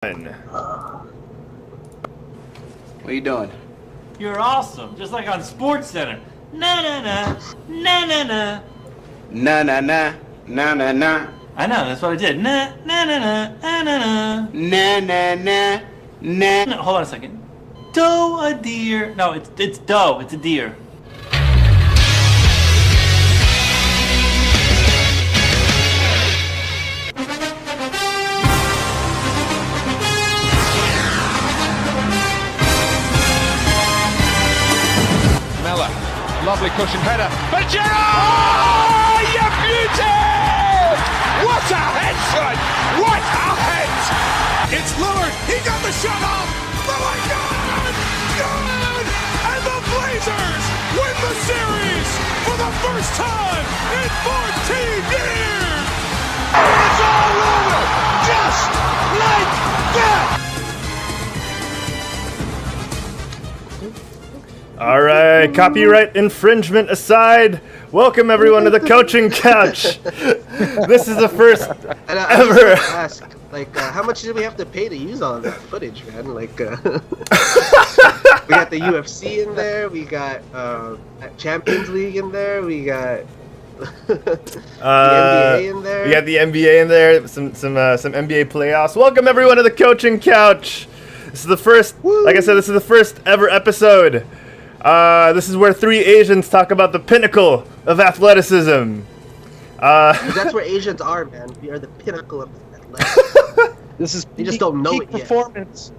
What are you doing? You're awesome, just like on Sports Center. Na na na, na na na. Na na na, na na na. I know, that's what I did. Na na na na, na na na. Na na na, na. No, hold on a second. Doe a deer. No, it's doe. It's a deer. Lovely cushion header. But Gerard! Oh, you beauty! What a head, son! What a head! It's Lillard. He got the shot off. Oh my God! Good! And the Blazers win the series for the first time in 14 years! It's all over! Just like that! All right, copyright infringement aside, welcome everyone to the coaching couch. This is the first ever. Ask, how much did we have to pay to use all of that footage, man? We got the UFC in there, we got Champions League in there, we got the NBA in there. We got the NBA in there, some NBA playoffs. Welcome everyone to the coaching couch. This is the first, like I said, this is the first ever episode. This is where three Asians talk about the pinnacle of athleticism. That's where Asians are, man. We are the pinnacle of athleticism. This is you just don't know it performance. yet.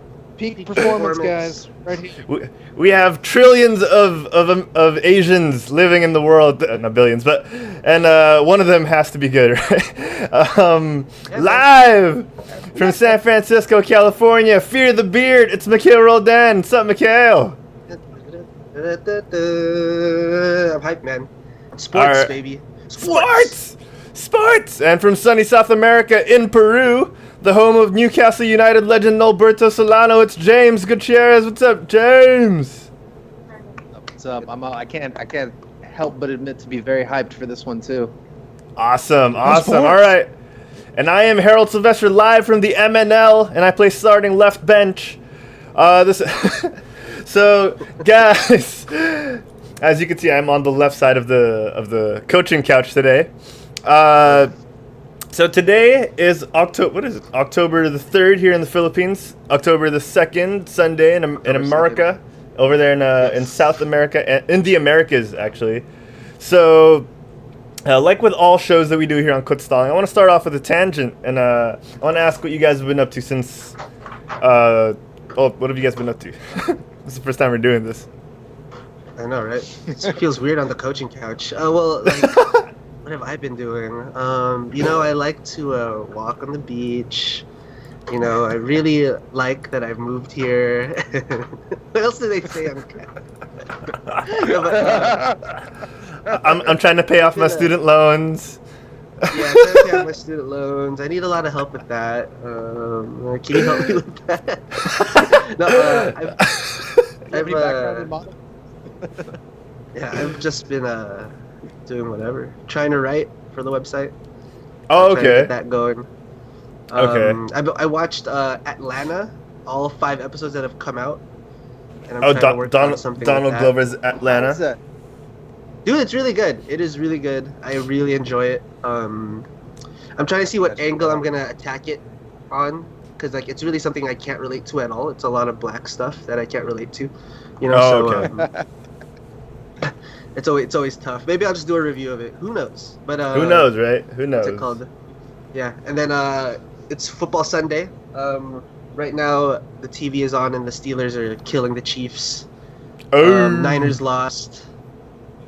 Peak performance, guys. Right here. We have trillions of Asians living in the world, not billions, and one of them has to be good, right? Live from San Francisco, California. Fear the beard. It's Mikhail Roldan. What's up, Mikhail? I'm hyped, man. Sports, baby. Sports! And from sunny South America in Peru, the home of Newcastle United legend Alberto Solano, it's James Gutierrez. What's up, James? What's up? I can't help but admit to be very hyped for this one too. Awesome. All right. And I am Herald Silvestre live from the MNL, and I play starting left bench. So, guys, as you can see, I'm on the left side of the coaching couch today. So today is October the 3rd here in the Philippines. October the 2nd, Sunday in America, over there in South America, in the Americas actually. So, like with all shows that we do here on Kutzstalling, I want to start off with a tangent, and I want to ask what you guys have been up to since. What have you guys been up to? This is the first time we're doing this. I know, right? It feels weird on the coaching couch. What have I been doing? I like to walk on the beach. I really like that I've moved here. What else do they say on I'm trying to pay off my student loans. Yeah, I'm trying to pay off my student loans. I need a lot of help with that. Can you help me with that? I've just been doing whatever. Trying to write for the website. Oh, okay. Trying to get that going. Okay. I watched Atlanta, all 5 episodes that have come out. And I'm trying to work on something Donald like Glover's Atlanta. What's that? Dude, it's really good. It is really good. I really enjoy it. I'm trying to see what angle I'm gonna attack it on, because it's really something I can't relate to at all. It's a lot of black stuff that I can't relate to, Okay. It's always tough. Maybe I'll just do a review of it. Who knows? But who knows, right? Who knows? What's it called? Yeah, and then it's football Sunday. Right now the TV is on and the Steelers are killing the Chiefs. Niners lost.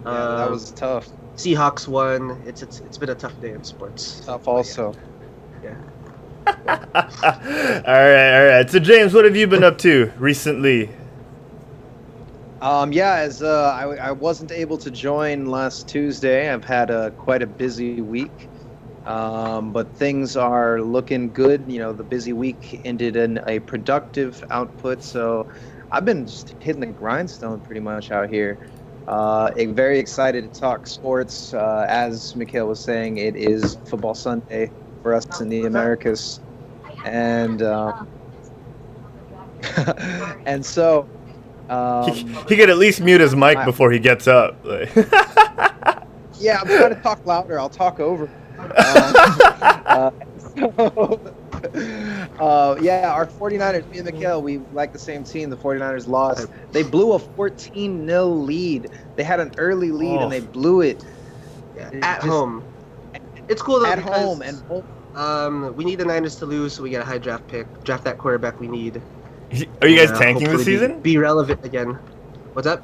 Yeah, that was tough. Seahawks won. It's been a tough day in sports. Tough also. Yeah. All right. So James, what have you been up to recently? As I wasn't able to join last Tuesday. I've had quite a busy week. But things are looking good. The busy week ended in a productive output, so I've been just hitting the grindstone pretty much out here. Very excited to talk sports. As Mikhail was saying, it is Football Sunday for us in the Americas. And And so, He could at least mute his mic before he gets up. Like. yeah, I'm trying to talk louder. I'll talk over. Yeah, our 49ers, me and Mikhail, we like the same team. The 49ers lost. They blew a 14-0 lead. They had an early lead and they blew it. Yeah, at home. It's cool though At because, home and home. we need the Niners to lose so we get a high draft pick. Draft that quarterback we need. Are you guys tanking this hopefully season? Be relevant again. What's up?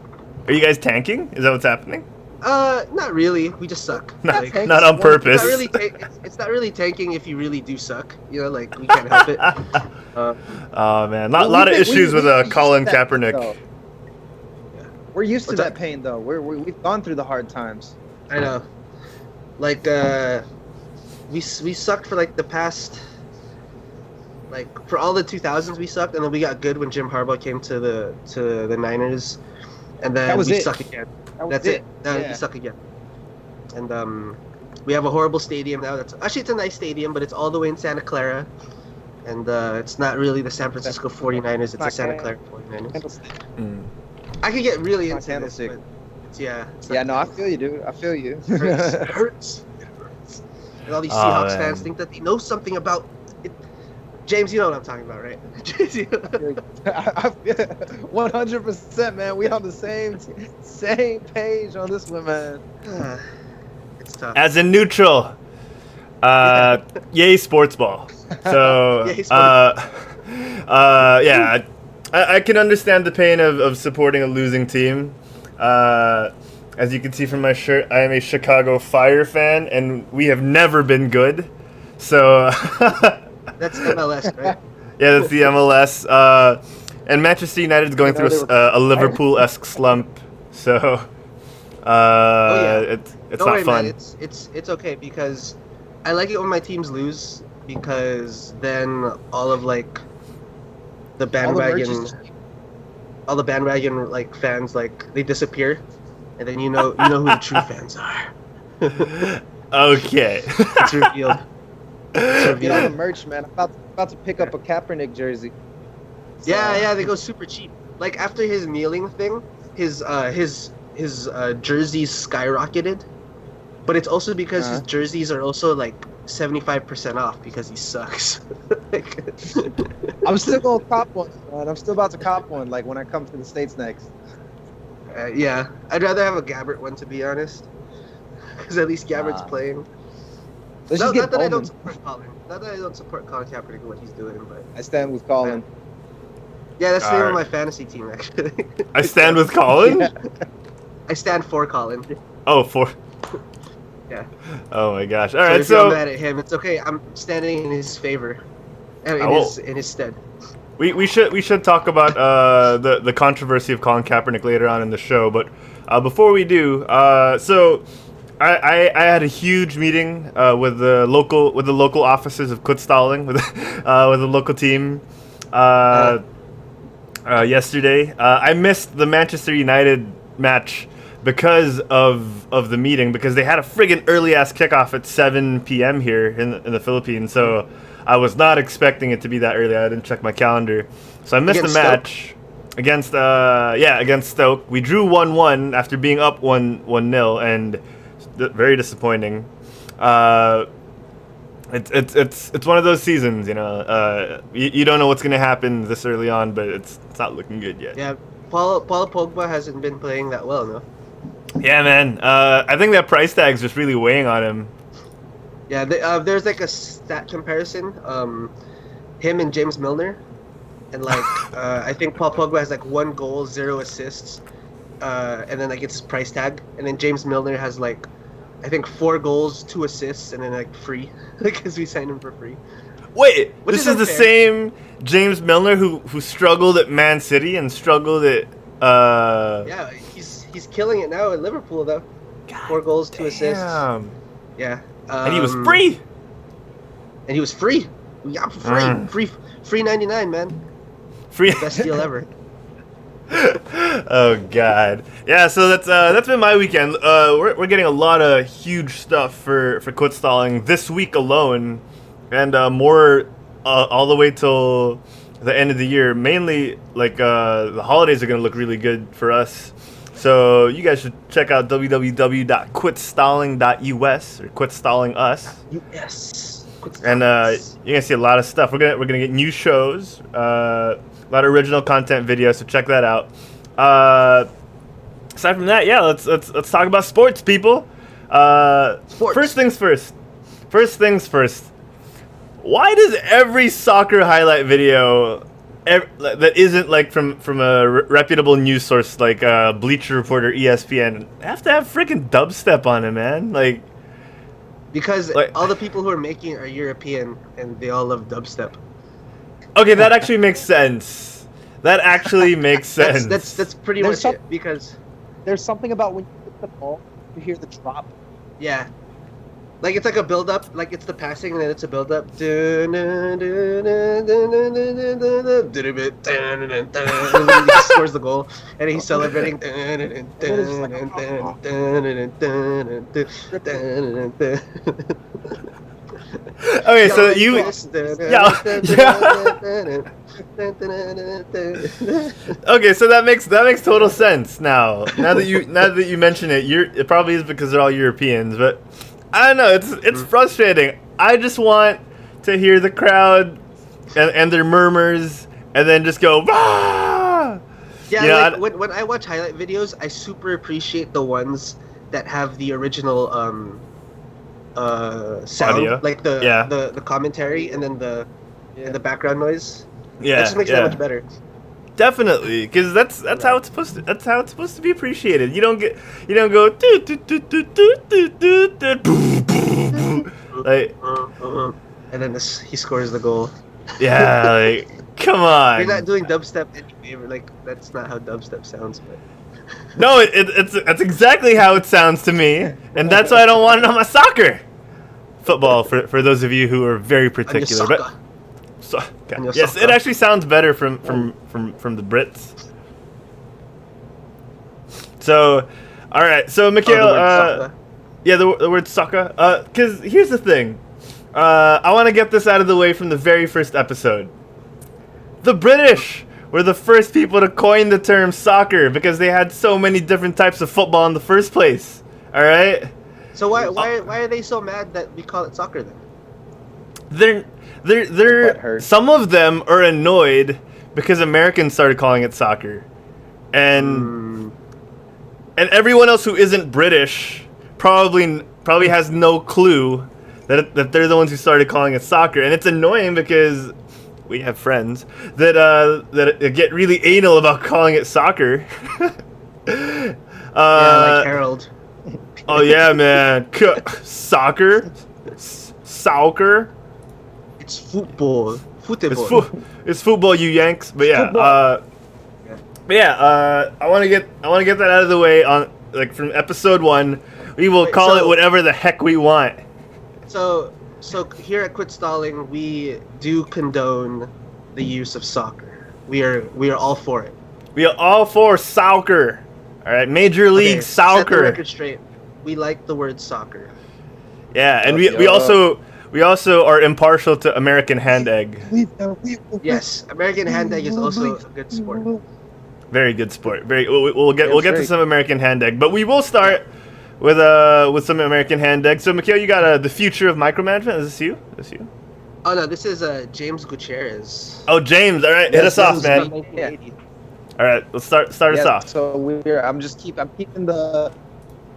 Are you guys tanking? Is that what's happening? Not really. We just suck. Not, Like, not on purpose. it's not really tanking if you really do suck. You know, like we can't help it. Oh man, a lot of issues with Colin Kaepernick. Though. We're used to What's that up? pain though. We've gone through the hard times. I know. Like we sucked for like the past. Like for all the 2000s we sucked, and then we got good when Jim Harbaugh came to the Niners, and then That was we it. suck again. That was That's it. Yeah. We suck again. And we have a horrible stadium now. It's a nice stadium, but it's all the way in Santa Clara, and it's not really the San Francisco 49ers. It's the not Santa Candlestick. Clara 49ers. Candlestick. I could get really Not into this, Candlestick. but it's Yeah, not no, I feel you, dude. I feel you. It hurts. And all these Oh, Seahawks man. fans think that they know something about it. James, you know what I'm talking about, right? James, you know- I feel 100%, man. We on the same page on this one, man. It's tough. As in neutral, yay sports ball. So, Yay sports yeah, I can understand the pain of supporting a losing team. As you can see from my shirt, I am a Chicago Fire fan, and we have never been good. So, That's MLS, right? yeah, that's the MLS. And Manchester United is going You know, through they a Liverpool-esque slump. So, yeah. it's Don't not worry, fun. man. It's okay because I like it when my teams lose because then all of like the bandwagon, all the bandwagon like fans like they disappear, and then you know who the true fans are. Okay. It's revealed. Get on the merch, man. I'm about to pick up a Kaepernick jersey. So, Yeah, they go super cheap. Like after his kneeling thing, his jerseys skyrocketed, but it's also because his jerseys are also like 75% off because he sucks. Like, I'm still gonna cop one, man. I'm still about to cop one, like when I come to the States next. yeah, I'd rather have a Gabbert one to be honest, because at least Gabbert's playing. Let's No, just get not that I Bowman. don't support Colin. Not that I don't support Colin Kaepernick and what he's doing, but I stand with Colin. yeah, that's the name of Alright. my fantasy team actually. I stand with Colin? I stand for Colin. Oh, for. Yeah. Oh my gosh. So Alright, if you're so mad at him, it's okay. I'm standing in his favor, and in his stead. we should talk about the controversy of Colin Kaepernick later on in the show, but before we do, so I had a huge meeting with the local offices of Kutzstalling with the local team yesterday. I missed the Manchester United match because of the meeting, because they had a friggin' early ass kickoff at 7 p.m. here in the Philippines, so I was not expecting it to be that early. I didn't check my calendar, so I missed Against the match against against Stoke. We drew 1-1 after being up 1-0, and very disappointing. It's one of those seasons, you know. You don't know what's gonna happen this early on, but it's not looking good yet. Yeah, Paul Pogba hasn't been playing that well, no. Yeah, man. I think that price tag's just really weighing on him. Yeah, there's like a stat comparison. Him and James Milner, and like I think Paul Pogba has like 1 goal, 0 assists, and then like it's his price tag, and then James Milner has like I think 4 goals, 2 assists, and then like free because we signed him for free. Wait, Which this is is the unfair. same James Milner who struggled at Man City and struggled at Yeah, he's killing it now at Liverpool though. 4 goals, 2 assists. Damn. Yeah. And he was free. And he was free. We got him for free. Free 99, man. Free. Best deal ever. Oh God. Yeah. So that's been my weekend. We're getting a lot of huge stuff for Kutzstalling this week alone, and more all the way till the end of the year. Mainly, like the holidays are gonna look really good for us. So you guys should check out www.quitstalling.us or Quit Stalling Us. US. And you're gonna see a lot of stuff. We're gonna get new shows, a lot of original content videos. So check that out. Aside from that, yeah, let's talk about sports, people. Sports. First things first. Why does every soccer highlight video that isn't like from a reputable news source like Bleacher Report or ESPN have to have freaking dubstep on it, man? Like. Because Like- all the people who are making it are European, and they all love dubstep. Okay, that actually makes sense. That actually makes sense. That's pretty There's much it. Because There's something about when you hit the ball, you hear the drop. yeah, like it's like a build up. Like it's the passing, and then it's a build up. He scores the goal, and he's celebrating. Okay, so you. Okay, so that makes total sense now. Now that you mention it, it probably is because they're all Europeans, but I don't know. It's frustrating. I just want to hear the crowd and their murmurs, and then just go. Bah! Yeah, You know, like when I watch highlight videos, I super appreciate the ones that have the original sound, Audio? like the Yeah. the commentary and then the background noise. Yeah, That just makes it yeah. that much better. Definitely, because that's how it's supposed to be appreciated. You don't go do, do, do, do, do, do, do, do, boo, boo, boo. Like And then he scores the goal. yeah, like come on. You're not doing dubstep anyway. Like that's not how dubstep sounds. But No, it's exactly how it sounds to me, and that's why I don't want it on my soccer. Football for those of you who are very particular, but Anyosaka. so, On your yes, soccer. it actually sounds better from the Brits. So, all right, so Mikhail, Oh, the word soccer. yeah, the word soccer. Because here's the thing, I want to get this out of the way from the very first episode. The British were the first people to coin the term soccer because they had so many different types of football in the first place. All right. So why are they so mad that we call it soccer then? They're Butthurt. some of them are annoyed because Americans started calling it soccer, and everyone else who isn't British probably has no clue that they're the ones who started calling it soccer, and it's annoying because we have friends that get really anal about calling it soccer. Yeah, like Herald. Oh yeah, man, soccer. It's football. It's football, you Yanks. But yeah, I want to get that out of the way on from episode 1. We will Wait, call it so- whatever the heck we want. So here at Quit Stalling, we do condone the use of soccer. We are all for it. We are all for soccer. All right, Major League Okay, set the Soccer. record straight. We like the word soccer. Yeah, and we also are impartial to American Hand Egg. Yes, American Hand Egg is also a good sport. Very good sport. We'll get to great. some American Hand Egg, but we will start with some American Hand Egg. So Mikhail, you got the future of micromanagement. Is this you? Oh no, this is James Gutierrez. Oh, James. All right, hit us off, man. Yeah. All right, let's start us off. So I'm keeping the,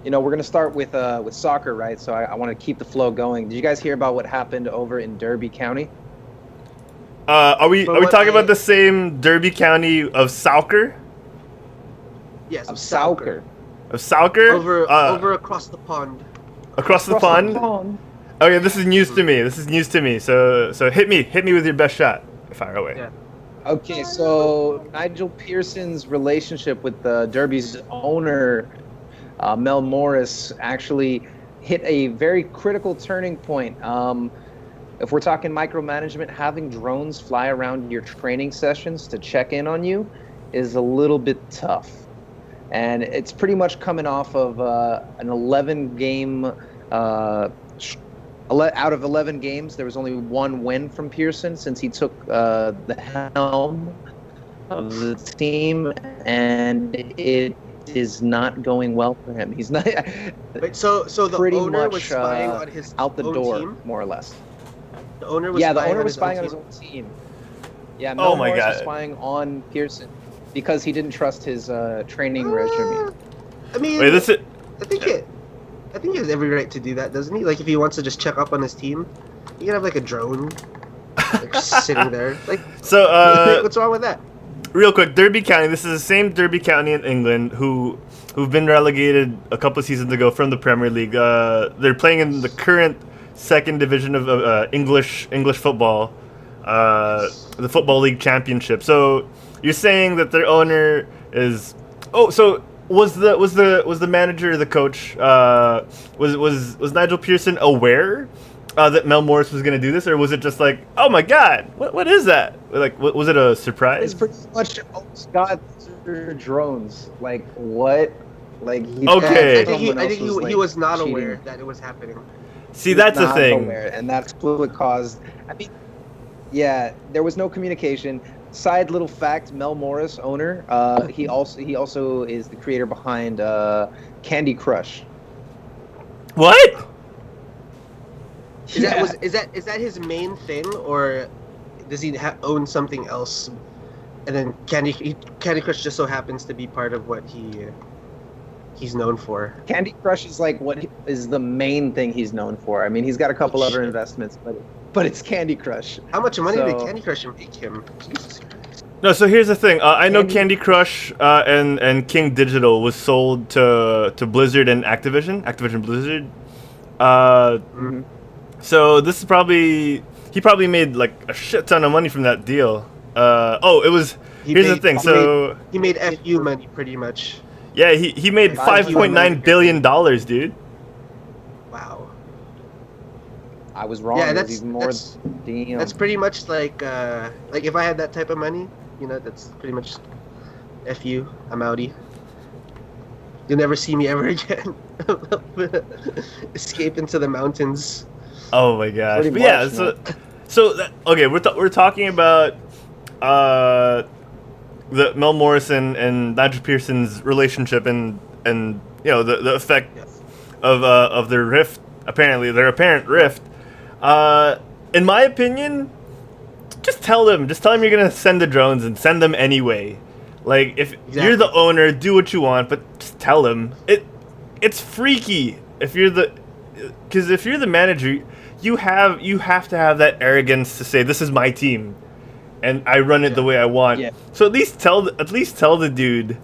we're gonna start with soccer, right? So I want to keep the flow going. Did you guys hear about what happened over in Derby County? Are we But what talking I- about the same Derby County of soccer? Yes, Of soccer. Of soccer? Over across the pond. across the pond. Okay, this is news to me. So hit me with your best shot. Fire away. Yeah. Okay, so Nigel Pearson's relationship with the Derby's owner, Mel Morris, actually hit a very critical turning point. If we're talking micromanagement, having drones fly around your training sessions to check in on you is a little bit tough. And it's pretty much coming off of an 11-game Out of 11 games, there was only one win from Pearson since he took the helm of the team, and it is not going well for him. He's not. Wait, so the pretty owner much was spying on his out the own door, team? more or less. The owner was Yeah, the spying owner on was his spying own on his team? own team. Yeah, Oh Mel my Morris God. was spying on Pearson because he didn't trust his training regimen. I mean, Wait, this is. I think he has every right to do that, doesn't he? Like, if he wants to just check up on his team, he can have like a drone, like just sitting there. Like, So, what's wrong with that? real quick, Derby County. This is the same Derby County in England who've been relegated a couple of seasons ago from the Premier League. They're playing in the current second division of English football, the Football League Championship. So you're saying that their owner is? Oh, so was the manager, the coach? Was Nigel Pearson aware that Mel Morris was going to do this, or was it just like, oh my God, what is that? Like, was it a surprise? It's pretty much Scott drones. Like what? Like he Okay. I think someone else he was not cheating. aware that it was happening. See, He was that's the not thing. aware, and that's what caused. I mean, yeah, there was no communication. Side little fact: Mel Morris, owner, he also is the creator behind Candy Crush. What? Is that his main thing, or does he own something else? And then Candy Crush just so happens to be part of what he's known for. Candy Crush is like what is the main thing he's known for. I mean, he's got a couple other shit. investments, but it's Candy Crush. How much money did So- Candy Crush make him? Jesus Christ. No, so here's the thing. I know Candy Crush and King Digital was sold to Blizzard and Activision Blizzard. Mhm. So this is he probably made like a shit ton of money from that deal. Here's the thing. So he made FU money pretty much. yeah, he made $5.9 billion, dude. Wow. I was wrong. Yeah, It was that's even more. that's, Damn. that's pretty much like if I had that type of money, that's pretty much FU. I'm outie. You'll never see me ever again. Escape into the mountains. Oh my gosh. Pretty But yeah, much, okay, we're talking about the Mel Morris and Nigel Pearson's relationship and the effect of their rift, their apparent rift. In my opinion, just tell them you're gonna send the drones and send them anyway. Like, if you're the owner, do what you want, but just tell them. It's freaky if you're the manager. You have to have that arrogance to say, this is my team and I run it the way I want. Yeah. So at least tell the dude,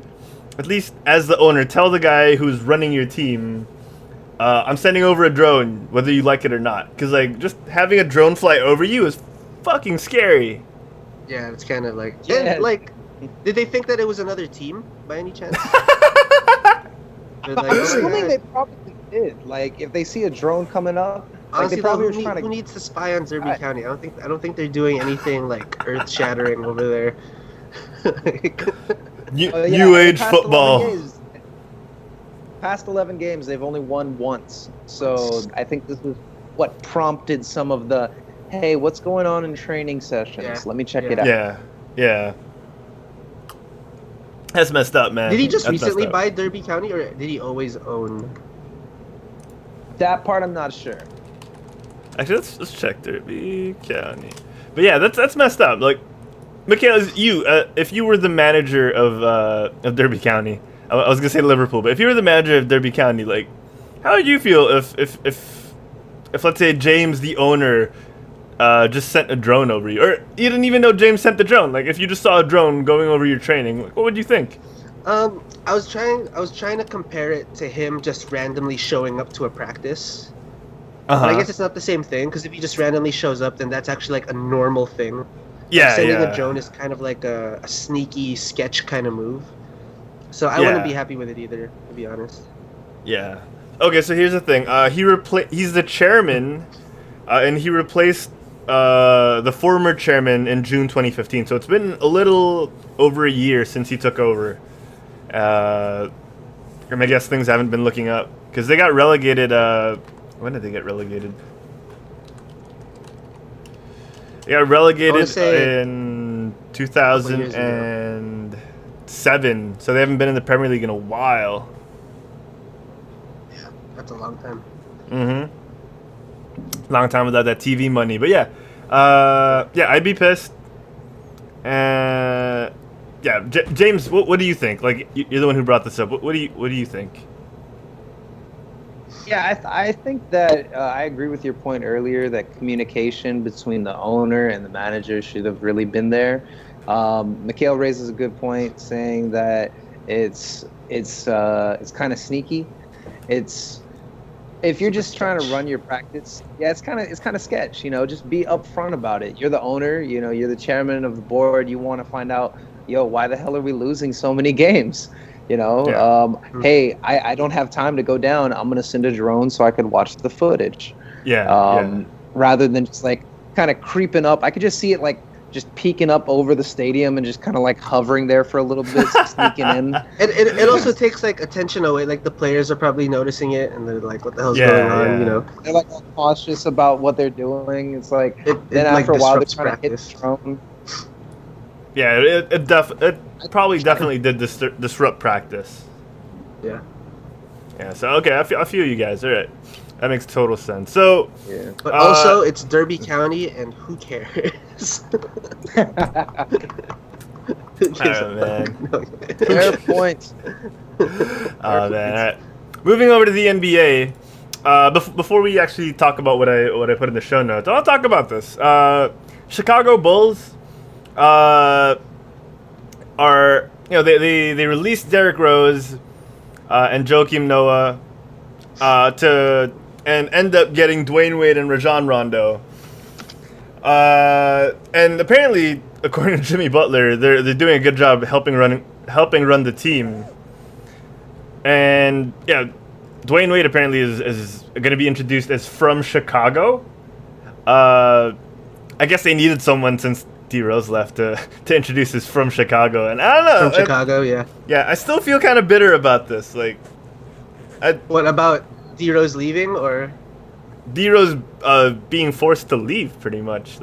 at least as the owner, tell the guy who's running your team, I'm sending over a drone, whether you like it or not. Because like, just having a drone fly over you is fucking scary. Yeah, it's kind of like. Yeah. And like, did they think that it was another team by any chance? They're like, I'm oh my assuming God. they probably did. Like, if they see a drone coming up, like, Honestly, they probably though, were trying who to. needs to spy on Derby Right. County? I don't think they're doing anything like earth-shattering over there. New Oh, yeah, age past football. 11 games- Past 11 games, they've only won once. So I think this was what prompted some of the, hey, what's going on in training sessions? Yeah. Let me check Yeah. it out. Yeah. That's messed up, man. Did he just That's messed recently up. buy Derby County, or did he always own? That part I'm not sure. Actually, let's check Derby County. But yeah, that's messed up. Like, Mikhail, if you were the manager of Derby County, I was gonna say Liverpool, but if you were the manager of Derby County, like, how would you feel if let's say James, the owner, just sent a drone over you, or you didn't even know James sent the drone? Like, if you just saw a drone going over your training, like, what would you think? I was trying to compare it to him just randomly showing up to a practice. But I guess it's not the same thing, because if he just randomly shows up, then that's actually like a normal thing. Yeah, Sending yeah. a drone is kind of like a sneaky sketch kind of move. So I Yeah. wouldn't be happy with it either, to be honest. Yeah. Okay, so here's the thing. He's the chairman, and he replaced the former chairman in June 2015. So it's been a little over a year since he took over. And I guess things haven't been looking up because they got relegated. When did they get relegated? They got relegated say in years 2007, so they haven't been in the Premier League in a while. Yeah, that's a long time. Mm-hmm. Long time without that TV money, but yeah, I'd be pissed. James, what do you think? Like, you're the one who brought this up. What do you think? Yeah, I think that I agree with your point earlier that communication between the owner and the manager should have really been there. Mikhail raises a good point, saying that it's kind of sneaky. If you're just trying to run your practice, it's kind of sketch. Just be upfront about it. You're the owner. You're the chairman of the board. You want to find out, why the hell are we losing so many games? Hey, I don't have time to go down. I'm gonna send a drone so I could watch the footage. Rather than just like kind of creeping up. I could just see it like just peeking up over the stadium and just kind of like hovering there for a little bit, sneaking in. It also takes like attention away. Like the players are probably noticing it, and they're like, "What the hell's going on?" They're like cautious about what they're doing. It's like then like, after a while they're trying practice. to hit the drone. Yeah, it probably definitely did disrupt practice. Yeah. Yeah. So okay, I feel you guys. All right, that makes total sense. So. Yeah. But also, it's Derby County, and who cares? Who cares? Oh, man. Fair point. Oh man. All right. Moving over to the NBA. Before we actually talk about what I put in the show notes, I'll talk about this. Chicago Bulls. Are they released Derrick Rose and Joakim Noah and end up getting Dwayne Wade and Rajon Rondo. And apparently, according to Jimmy Butler, they're doing a good job helping run the team. And yeah, Dwayne Wade apparently is going to be introduced as from Chicago. I guess they needed someone since D Rose left to introduce us from Chicago, and I don't know. From Chicago, yeah. Yeah, I still feel kind of bitter about this. Like, What about D Rose leaving, or D Rose being forced to leave, pretty much.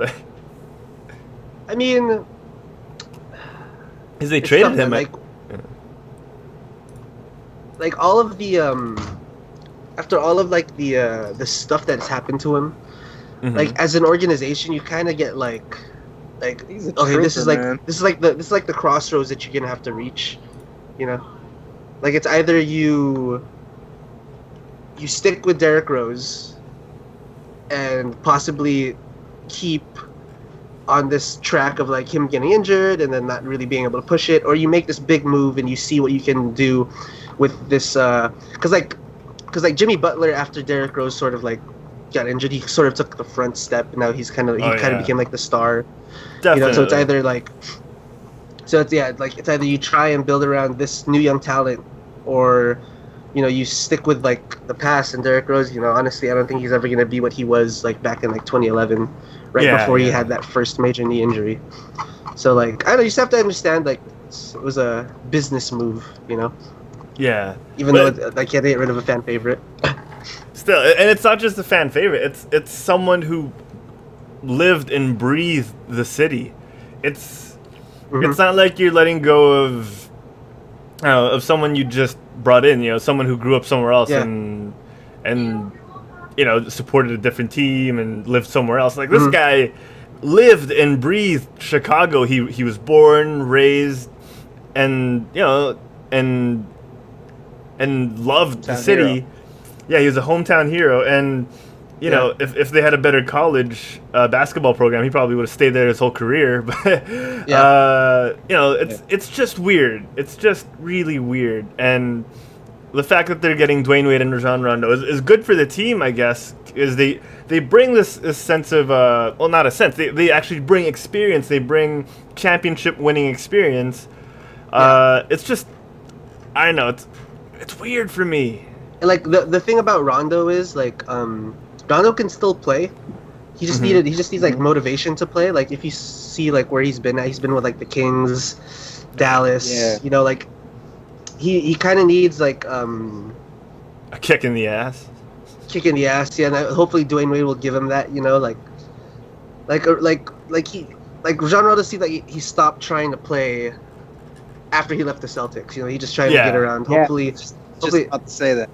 I mean, because they it's traded tough, him. man. Like all of the after all of like the stuff that's happened to him, Mhm. like as an organization, you kind of get like He's a okay, this is trooper, man. like the crossroads that you're gonna have to reach, like it's either you stick with Derrick Rose and possibly keep on this track of like him getting injured and then not really being able to push it, or you make this big move and you see what you can do with this because Jimmy Butler, after Derrick Rose sort of like got injured, he sort of took the front step, and now he kind of became like the star. Definitely. So it's either it's either you try and build around this new young talent, or you stick with like the past. And Derrick Rose, honestly, I don't think he's ever gonna be what he was like back in like 2011, before he had that first major knee injury. So like I don't know, you just have to understand like it was a business move, Yeah. even though I can't get rid of a fan favorite. Still, and it's not just a fan favorite. It's someone who lived and breathed the city. It's not like you're letting go of someone you just brought in. Someone who grew up somewhere else and supported a different team and lived somewhere else. Like this guy lived and breathed Chicago. He was born, raised, and and loved the city. Hero. Yeah, he was a hometown hero, and if they had a better college basketball program, he probably would have stayed there his whole career. But it's just weird. It's just really weird, and the fact that they're getting Dwayne Wade and Rajon Rondo is good for the team, I guess, is they bring this sense of not a sense. They actually bring experience. They bring championship winning experience. It's just, I don't know. It's weird for me. And like the thing about Rondo is like Rondo can still play. He just needs like motivation to play. Like if you see like where he's been with like the Kings, Dallas, like he kind of needs like A kick in the ass. kick in the ass. Yeah, and hopefully Dwayne Wade will give him that. Like Rajon Rondo seemed like he stopped trying to play after he left the Celtics. You know, he just tried to get around. Yeah. Hopefully, Just about to say that.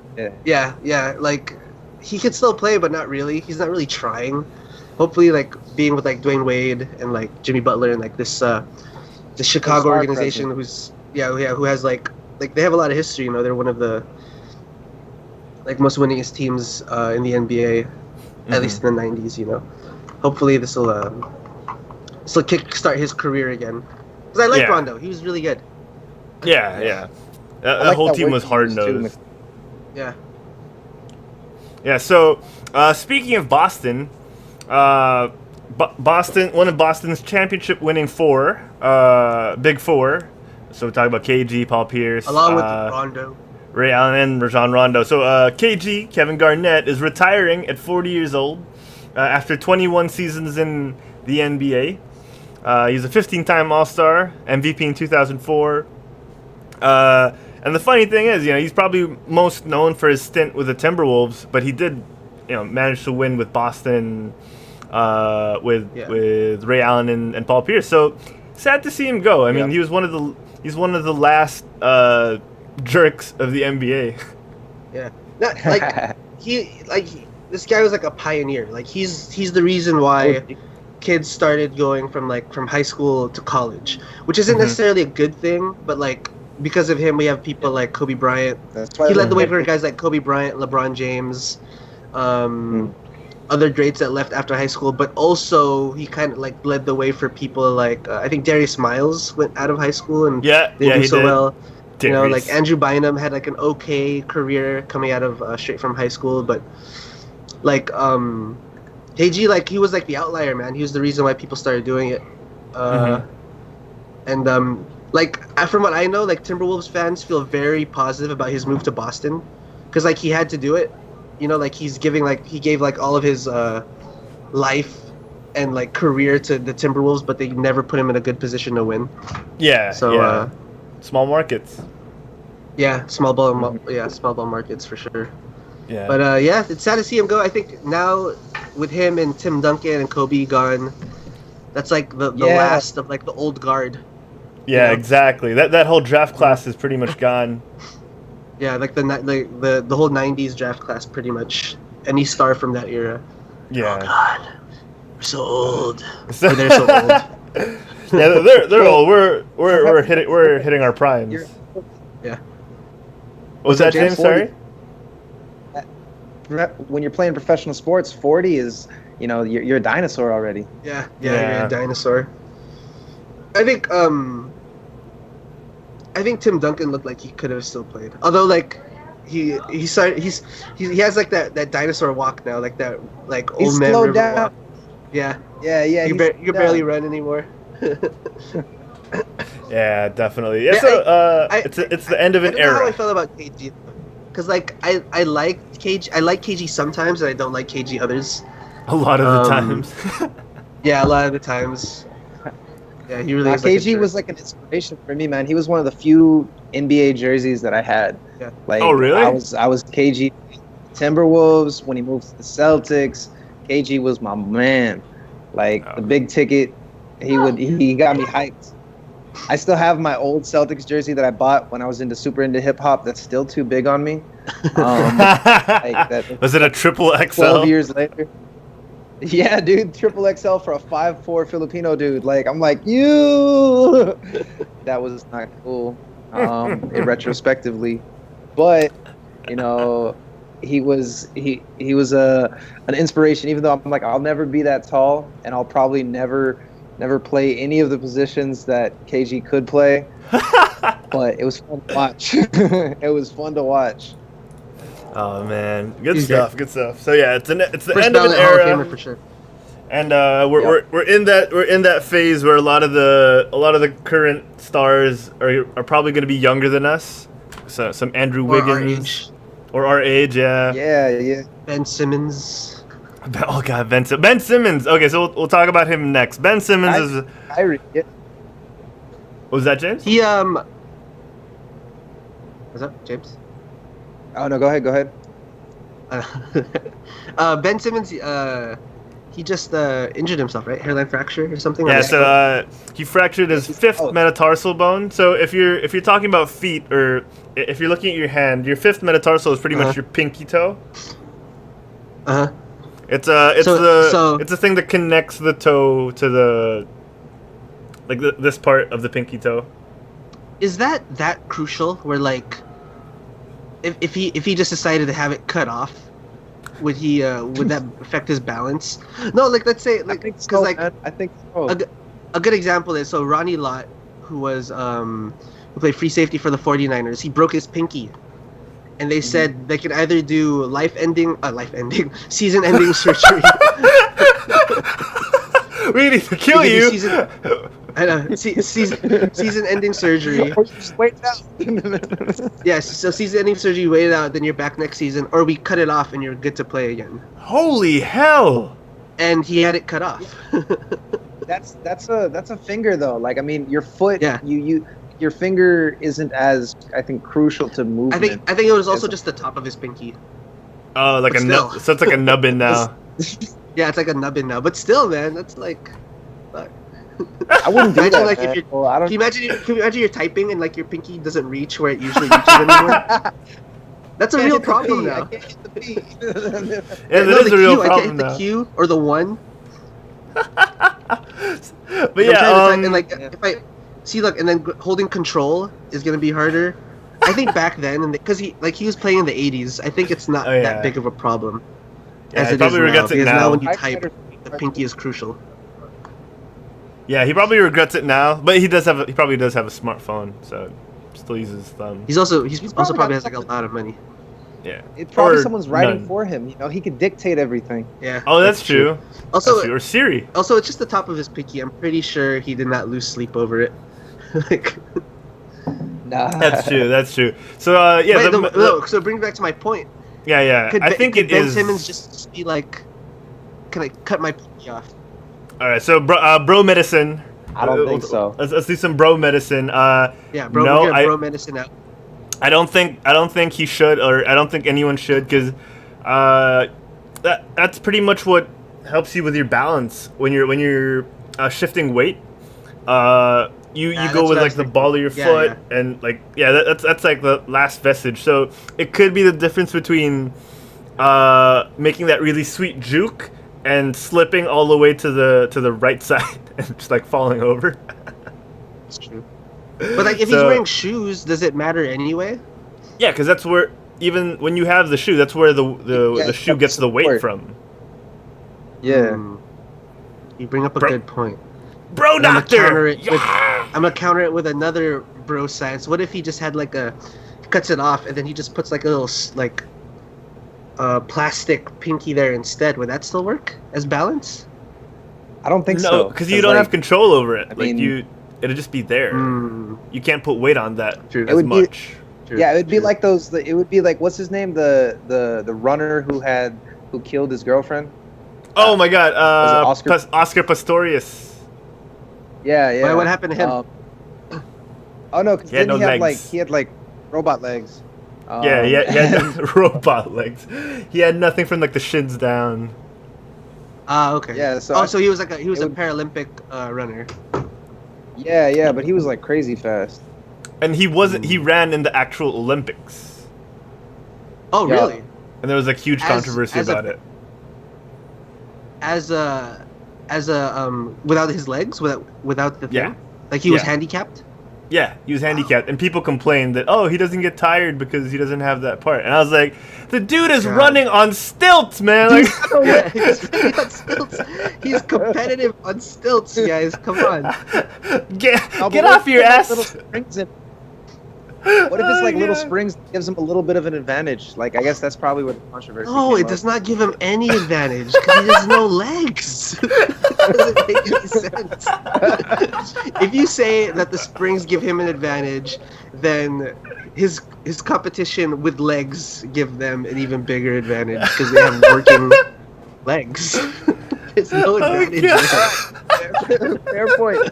Yeah. yeah. Like he could still play, but not really. He's not really trying. Hopefully, like being with like Dwayne Wade and like Jimmy Butler and like this the Chicago Smart organization who has like they have a lot of history. You know, they're one of the like most winningest teams in the NBA, at least in the '90s. You know, hopefully this will kickstart his career again. Because I like Rondo, he was really good. Yeah. That like whole that team work was he hard used too, nosed. Yeah. Yeah. So speaking of Boston, Boston, one of Boston's championship-winning Big Four. So we talk about KG, Paul Pierce, Along with Rondo. Ray Allen, and Rajon Rondo. So KG, Kevin Garnett, is retiring at 40 years old after 21 seasons in the NBA. He's a 15-time All-Star, MVP in 2004. And the funny thing is, you know, he's probably most known for his stint with the Timberwolves, but he did, you know, manage to win with Boston with Ray Allen and Paul Pierce. So sad to see him go. I mean, he's one of the last jerks of the NBA. Yeah. Not, this guy was like a pioneer. Like he's the reason why kids started going from high school to college, which isn't necessarily a good thing, but like because of him we have people like Kobe Bryant. He led the way for guys like Kobe Bryant, LeBron James, other greats that left after high school, but also he kind of like led the way for people like I think Darius Miles went out of high school and didn't do so well. Darius. You know, like Andrew Bynum had like an okay career coming out of straight from high school, but like KG, like he was like the outlier, man. He was the reason why people started doing it. And like from what I know, like Timberwolves fans feel very positive about his move to Boston, because like he had to do it. You know, like he gave like all of his life and like career to the Timberwolves, but they never put him in a good position to win. Yeah. So small markets. Yeah, small ball markets for sure. Yeah. But it's sad to see him go. I think now with him and Tim Duncan and Kobe gone, that's like the last of like the old guard. Yeah, know? Exactly. That whole draft class is pretty much gone. Yeah, like the whole '90s draft class, pretty much. Any star from that era. Yeah. Oh God, we're so old. Or they're so old. Yeah, they're old. We're hitting our primes. Yeah. What was that, James? 40. Sorry. When you're playing professional sports, 40 is, you know, you're a dinosaur already. Yeah, you're a dinosaur. I think Tim Duncan looked like he could have still played. Although like he has like that dinosaur walk now, like that like old man river down. walk. Yeah. Yeah. You can barely run anymore. Yeah, definitely. Yeah, so it's the end of an I don't know era. how I felt about KG, because like I like KG. I like KG sometimes, and I don't like KG others. A lot of the times. Yeah, a lot of the times. Yeah, he really is like KG was like an inspiration for me, man. He was one of the few NBA jerseys that I had. Yeah. Like, oh, really? I was KG Timberwolves when he moved to the Celtics. KG was my man. Like the big ticket, he got me hyped. I still have my old Celtics jersey that I bought when I was super into hip hop. That's still too big on me. Was it a triple XL? 12 years later. Yeah, dude, triple XL for a 5'4" Filipino dude. Like, I'm like, you. That was not cool, retrospectively, but you know, he was an inspiration. Even though I'm like, I'll never be that tall, and I'll probably never play any of the positions that KG could play. But it was fun to watch. It was fun to watch. Oh man, good stuff. So yeah, it's the end of an Hall of era, Famer for sure. and we're in that phase where a lot of the current stars are probably going to be younger than us. So some Andrew Wiggins or our age, yeah. Yeah. Ben Simmons. Oh God, Ben Simmons. Okay, so we'll talk about him next. Ben Simmons is. Yeah. What was that, James? He What's up, James? Oh no, go ahead. Ben Simmons, he just injured himself, right? Hairline fracture or something. on Yeah, his foot. so he fractured his fifth metatarsal bone. So if you're talking about feet, or if you're looking at your hand, your fifth metatarsal is pretty much your pinky toe. Uh-huh. It's So- the thing that connects the toe to the this part of the pinky toe. Is that crucial? Where like, if he just decided to have it cut off, would that affect his balance? No, like let's say like because like I think so. a good example is so Ronnie Lott, who was who played free safety for the 49ers, he broke his pinky. And they said they could either do season-ending surgery. We need to kill They could do you. Season-ending surgery. Or just wait it out. Yes, so season-ending surgery, wait it out, then you're back next season, or we cut it off and you're good to play again. Holy hell! And he had it cut off. That's a finger though. Like I mean, your foot. Yeah. Your finger isn't as I think crucial to movement. I think it was also just the top of his pinky. Oh, like But a still. so it's like a nubbin now. Yeah, it's like a nubbin now, but still, man, that's like. Fuck. I wouldn't do Imagine, that. like, if man. you're- Well, I don't. Can you imagine you're typing and like your pinky doesn't reach where it usually reaches anymore? That's a Can't real hit the problem P. now. I can't hit the P. Yeah, No, that is the a real Q, I problem can't hit now. the Q or the 1. But I'm yeah, trying to type, and like if I see, look, and then holding control is gonna be harder. I think back then, and because he was playing in the 80s, I think it's not Oh, yeah. that big of a problem Yeah, as he it is probably now. regrets it Because now. now when you I type, better- the pinky is crucial. yeah, he probably regrets it now. But he probably does have a smartphone, so still uses his thumb. He's also probably probably got has like a lot of money. Yeah. It's probably Or someone's writing none. for him. You know, he could dictate everything. Yeah. Oh, that's true. Also, That's true. Or Siri. also, it's just the top of his pinky. I'm pretty sure he did not lose sleep over it. Like, Nah. That's true. That's true. So yeah, wait, the- no, so bring back to my point. yeah. I think could it Ben is. Simmons just be like, can I cut my pinky off? All right, so bro medicine. I don't think so. Let's do some bro medicine. Yeah, bro. No, we're gonna I- bro medicine out. I don't think he should, or I don't think anyone should, because that's pretty much what helps you with your balance when you're shifting weight. You that's go what with I like was the thinking. ball of your Yeah, foot, and like that's like the last vestige. So it could be the difference between making that really sweet juke and slipping all the way to the right side and just like falling over. It's true. But like, if he's So- wearing shoes, does it matter anyway? Yeah, because that's where, even when you have the shoe, that's where the Yeah, shoe gets the weight support. from. Yeah. You bring up a Bro- good point. Bro And I'm gonna counter doctor. it with I'm gonna counter it with another bro science. What if he just had like cuts it off and then he just puts like a little like plastic pinky there instead? Would that still work as balance? I don't think No, so. because you don't have control over it. I Like mean- it'll just be there. Mm, You can't put weight on that True. It as would be- much. true, Yeah, it would be true. like those. It would be like what's his name? The runner who killed his girlfriend. Oh my God, Oscar? Oscar Pistorius. Yeah, yeah. What happened to him? Oh no, because He had then no legs. he had like robot legs. Yeah, he had robot legs. He had nothing from like the shins down. Ah, okay. Yeah, so so he was like a it a would- Paralympic runner. Yeah, but he was like crazy fast. And he wasn't. He ran in the actual Olympics, Oh, Yeah. really? and there was like huge As- controversy as a- about it. As a without his legs, without the thing. Yeah. Like he was Yeah. handicapped. Yeah, he was handicapped, and people complained that he doesn't get tired because he doesn't have that part. And I was like, the dude is God. running on stilts, man. Like, Yeah, he's running on stilts. He's competitive on stilts, guys. Come on. get Oh, but get what off if your it's like ass. little springs in- What if it's like Oh, little God. springs gives him a little bit of an advantage? Like I guess that's probably what the controversy. No, came it up. does not give him any advantage because he has no legs. It doesn't make any sense. If you say that the springs give him an advantage, then his competition with legs give them an even bigger advantage because they have working legs. There's no advantage. there. Fair point.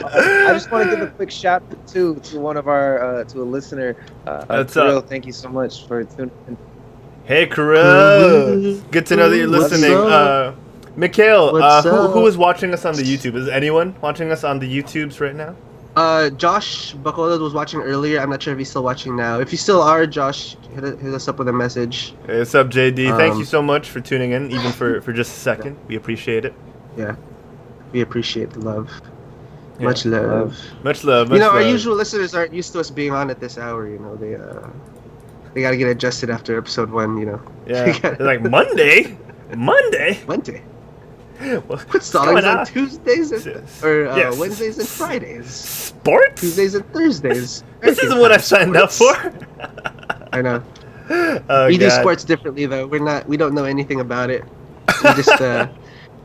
I just want to give a quick shout out to one of our to a listener. What's Kirill, up? thank you so much for tuning in. Hey, Kirill. Good to know that you're What's listening. up? Mikhail, What's who up? is watching us on the YouTube? Is anyone watching us on the YouTubes right now? Josh Bacola was watching earlier. I'm not sure if he's still watching now. If you still are, Josh, hit us up with a message. Hey, what's up, JD? Thank Um, you so much for tuning in, even for just a second. We appreciate it. Yeah, we appreciate the love. Yeah. Much love. Much love. You know, our love. usual listeners aren't used to us being on at this hour. You know, they gotta get adjusted after episode 1. You know. Yeah. They're like, Monday? Monday? Monday. What's Put Stallings going on on? Tuesdays or Yes. Wednesdays and Fridays. Sports? Tuesdays and Thursdays. This isn't what I signed up for. I know. Oh, We do God. sports differently though. We don't know anything about it. We just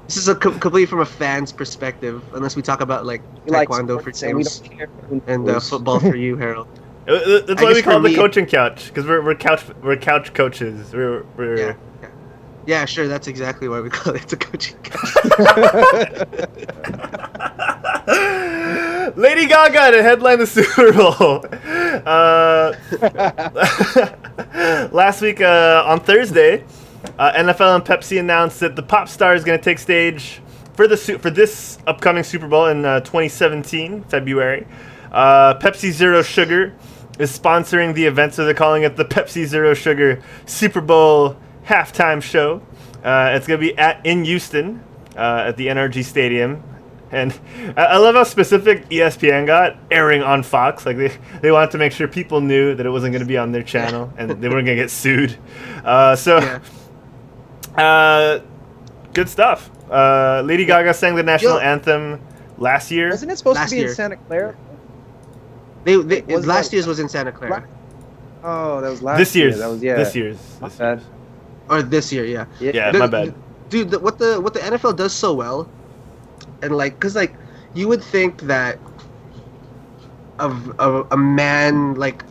this is completely from a fan's perspective, unless we talk about like We like taekwondo for sports and we James don't care who and knows. football for you, Harold. That's I why we guess call for it the me- coaching couch, because we're couch coaches. Yeah. Yeah, sure. That's exactly why we call it the coaching couch. Lady Gaga to headline the Super Bowl. Last week on Thursday, NFL and Pepsi announced that the pop star is going to take stage for this upcoming Super Bowl in 2017 February. Pepsi Zero Sugar is sponsoring the event, so they're calling it the Pepsi Zero Sugar Super Bowl halftime show. It's going to be in Houston at the NRG Stadium. And I love how specific ESPN got, airing on Fox. Like they wanted to make sure people knew that it wasn't going to be on their channel and they weren't going to get sued. Good stuff. Lady Gaga sang the national anthem last year. Wasn't it supposed Last to be year. in Santa Clara? Last like- year's was in Santa Clara, Oh, that was last This year. year's. That was This year's. bad. or this year, yeah. Yeah, The- my bad. Dude, what the NFL does so well, and like, cause like you would think that of a man like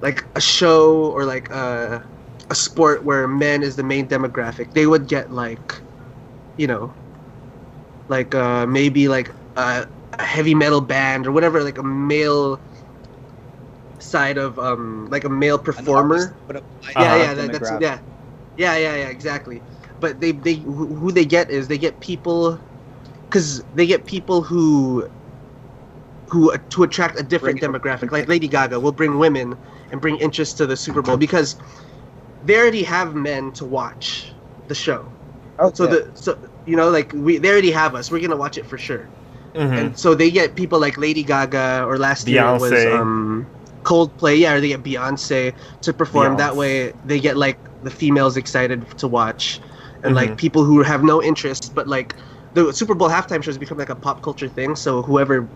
like a show or like a sport where men is the main demographic, they would get like, you know, like maybe like a heavy metal band or whatever, like a male side of like a male performer. Yeah, exactly. But they who they get is they get people, because they get people who to attract a different demographic. Like Lady Gaga will bring women and bring interest to the Super Bowl because they already have men to watch the show. Oh, So they already have us. We're gonna watch it for sure. Mhm. And so they get people like Lady Gaga, or last year it was Beyonce. Coldplay, or they get Beyonce to perform. Beyonce. That way they get like the females excited to watch, and Mhm. like people who have no interest, but like the Super Bowl halftime shows become like a pop culture thing. So whoever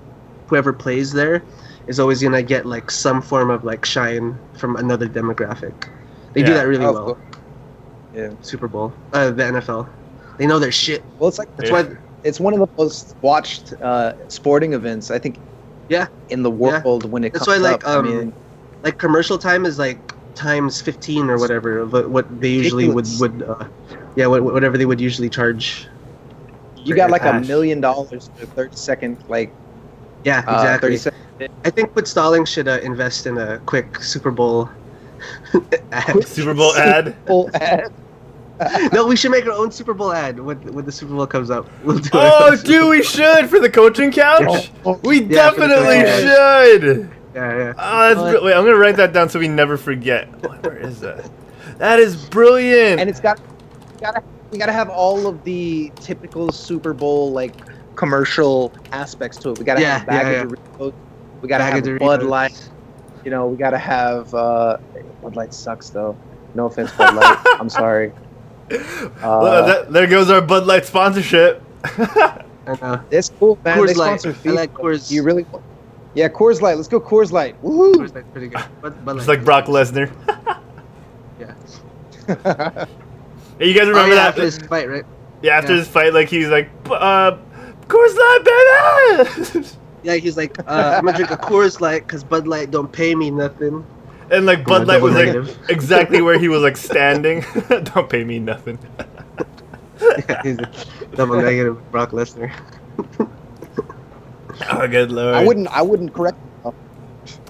plays there is always gonna get like some form of like shine from another demographic. They do Yeah. that really Oh, well. cool. Yeah. Super Bowl, the NFL, they know their shit. Well, it's like That's Yeah. why. it's one of the most watched sporting events I think. Yeah. In the world when it That's comes why, up. like, I mean, like commercial time is like times 15 or whatever of what they usually would whatever they would usually charge. you got like Gosh. $1 million for a 30-second Yeah, exactly. 30-second. I think Put Stallings should invest in a quick Super Bowl ad. Super Bowl ad. Full ad. No, we should make our own Super Bowl ad when the Super Bowl comes up. We'll do Oh, it. dude, we should for the coaching couch. We Yeah, for the definitely coaching should. Yeah. Oh, that's wait, I'm gonna write that down so we never forget. Where is that? That is brilliant. And we gotta have all of the typical Super Bowl commercial aspects to it. We gotta have bag of Doritos. We gotta Bag of have Doritos. Bud Light. You know, we gotta have Bud Light sucks though. No offense, Bud Light. I'm sorry. Well, there goes our Bud Light sponsorship. And, It's cool, man. Coors They Light. sponsor I FIFA. like Coors. Do you really? Yeah, Coors Light. Let's go Coors Light. Woohoo! Coors Light's pretty good. But Just like Brock Lesnar. Yeah. Hey, you guys remember that? after this fight, right? Yeah, after Yeah. his fight, like he's like, Coors Light, baby. Yeah, he's like, I'm gonna drink a Coors Light because Bud Light don't pay me nothing. And like Bud Light double was like negative. exactly where he was like standing. Don't pay me nothing. Yeah, he's a double negative Brock Lesnar. Oh, good lord. I wouldn't correct.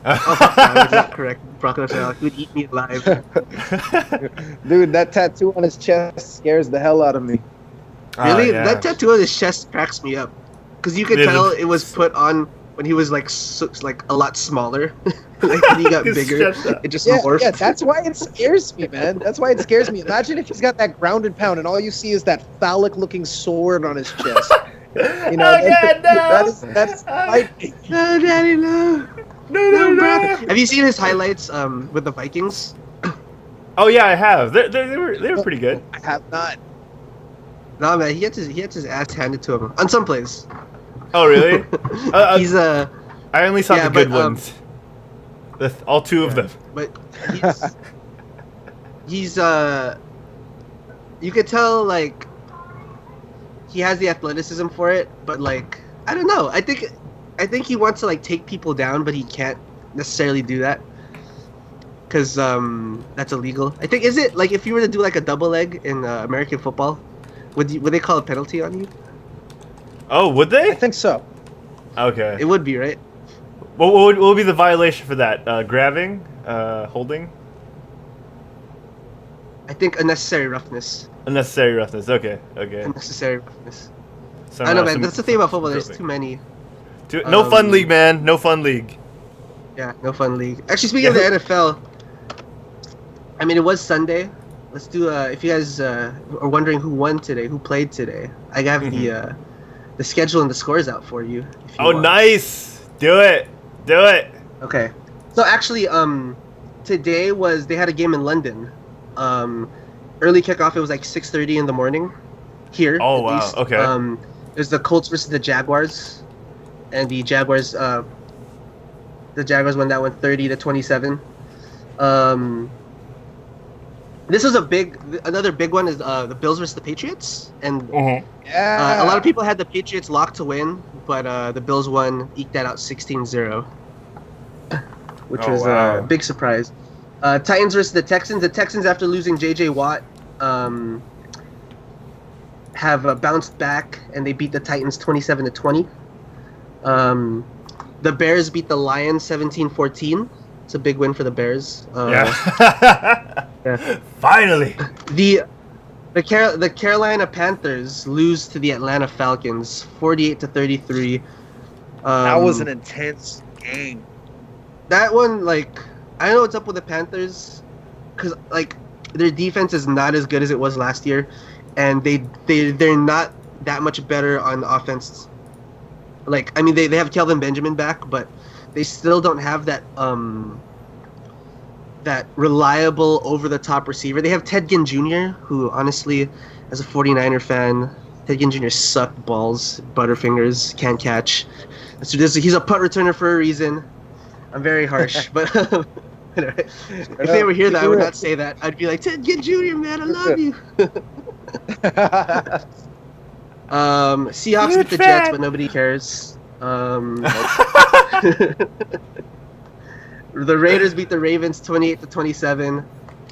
Oh, fuck, that was not correct. Brock Lesnar would eat me alive. Dude, that tattoo on his chest scares the hell out of me. Really? Yeah. That tattoo on his chest cracks me up. Because you could Yeah, tell the- it was put on when he was like like a lot smaller. Like when he got His bigger, chest out. it just Yeah, morphed. yeah, that's why it scares me, man. That's why it scares me. Imagine if he's got that grounded pound and all you see is that phallic-looking sword on his chest. You know, Oh, God, no. that's frightening. No, Daddy, no. No, bro. Have you seen his highlights with the Vikings? Oh yeah, I have. They were pretty good. I have not. No, man, he gets his ass handed to him on some plays. Oh really? He's I only saw yeah, the good but, ones. All two of them. but he's you could tell like he has the athleticism for it, but like I don't know. I think he wants to like take people down, but he can't necessarily do that because that's illegal. I think is it like if you were to do like a double leg in American football, would they call a penalty on you? Oh, would they? I think so. Okay. It would be, right? What would be the violation for that? Grabbing? Holding? I think unnecessary roughness. Unnecessary roughness. Okay. Unnecessary roughness. Some, I know, uh, man. some- That's the thing about football. There's groping. too many. No fun league, man. No fun league. Yeah, no fun league. Actually, speaking of the NFL, I mean, it was Sunday. Let's do. If you guys are wondering who won today, who played today, I have the schedule and the scores out for you. If you Oh, want. nice. Do it. Okay. So actually, today they had a game in London. Early kickoff. It was like 6:30 in the morning. Here. Oh, at wow. least. Okay. It was the Colts versus the Jaguars, and the Jaguars won that one 30-27. This was another big one is the Bills versus the Patriots, and Yeah. a lot of people had the Patriots locked to win, but the Bills eked that out 16-0, which Oh, was wow. a big surprise. Titans versus the Texans. The Texans, after losing J.J. Watt, have bounced back, and they beat the Titans 27-20. The Bears beat the Lions 17-14. It's a big win for the Bears. Yeah. Yeah. Finally. The Carolina Panthers lose to the Atlanta Falcons 48-33. That was an intense game. That one, like, I don't know what's up with the Panthers, because like their defense is not as good as it was last year, and they're not that much better on offense. Like, I mean, they have Kelvin Benjamin back, but they still don't have that that reliable over-the-top receiver. They have Ted Ginn Jr., who honestly, as a 49er fan, Ted Ginn Jr. sucked balls, butterfingers, can't catch. So he's a punt returner for a reason. I'm very harsh, but if they were here, I would not say that. I'd be like, Ted Ginn Jr., man, I love you. Seahawks beat the Jets, but nobody cares. The Raiders beat the Ravens 28-27.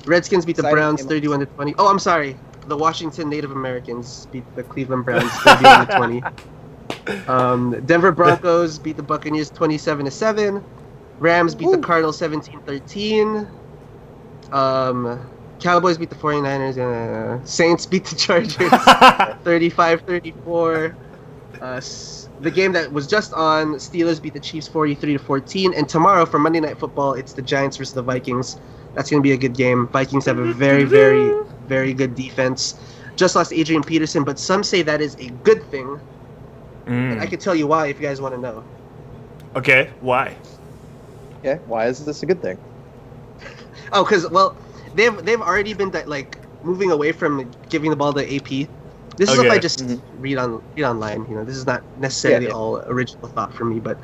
Redskins beat the Exciting Browns game. 31-20. Oh, I'm sorry. The Washington Native Americans beat the Cleveland Browns 31-20. Denver Broncos beat the Buccaneers 27-7. Rams beat the Cardinals 17-13. Cowboys beat the 49ers. Saints beat the Chargers 35-34. The game that was just on, Steelers beat the Chiefs 43-14. And tomorrow for Monday Night Football, it's the Giants versus the Vikings. That's going to be a good game. Vikings have a very, very, very good defense. Just lost Adrian Peterson, but some say that is a good thing. And I can tell you why if you guys want to know. Okay, why? Okay, why is this a good thing? Oh, because, well, they've already been like moving away from giving the ball to AP. This is Okay. if I just read online. You know, this is not necessarily all original thought from me, but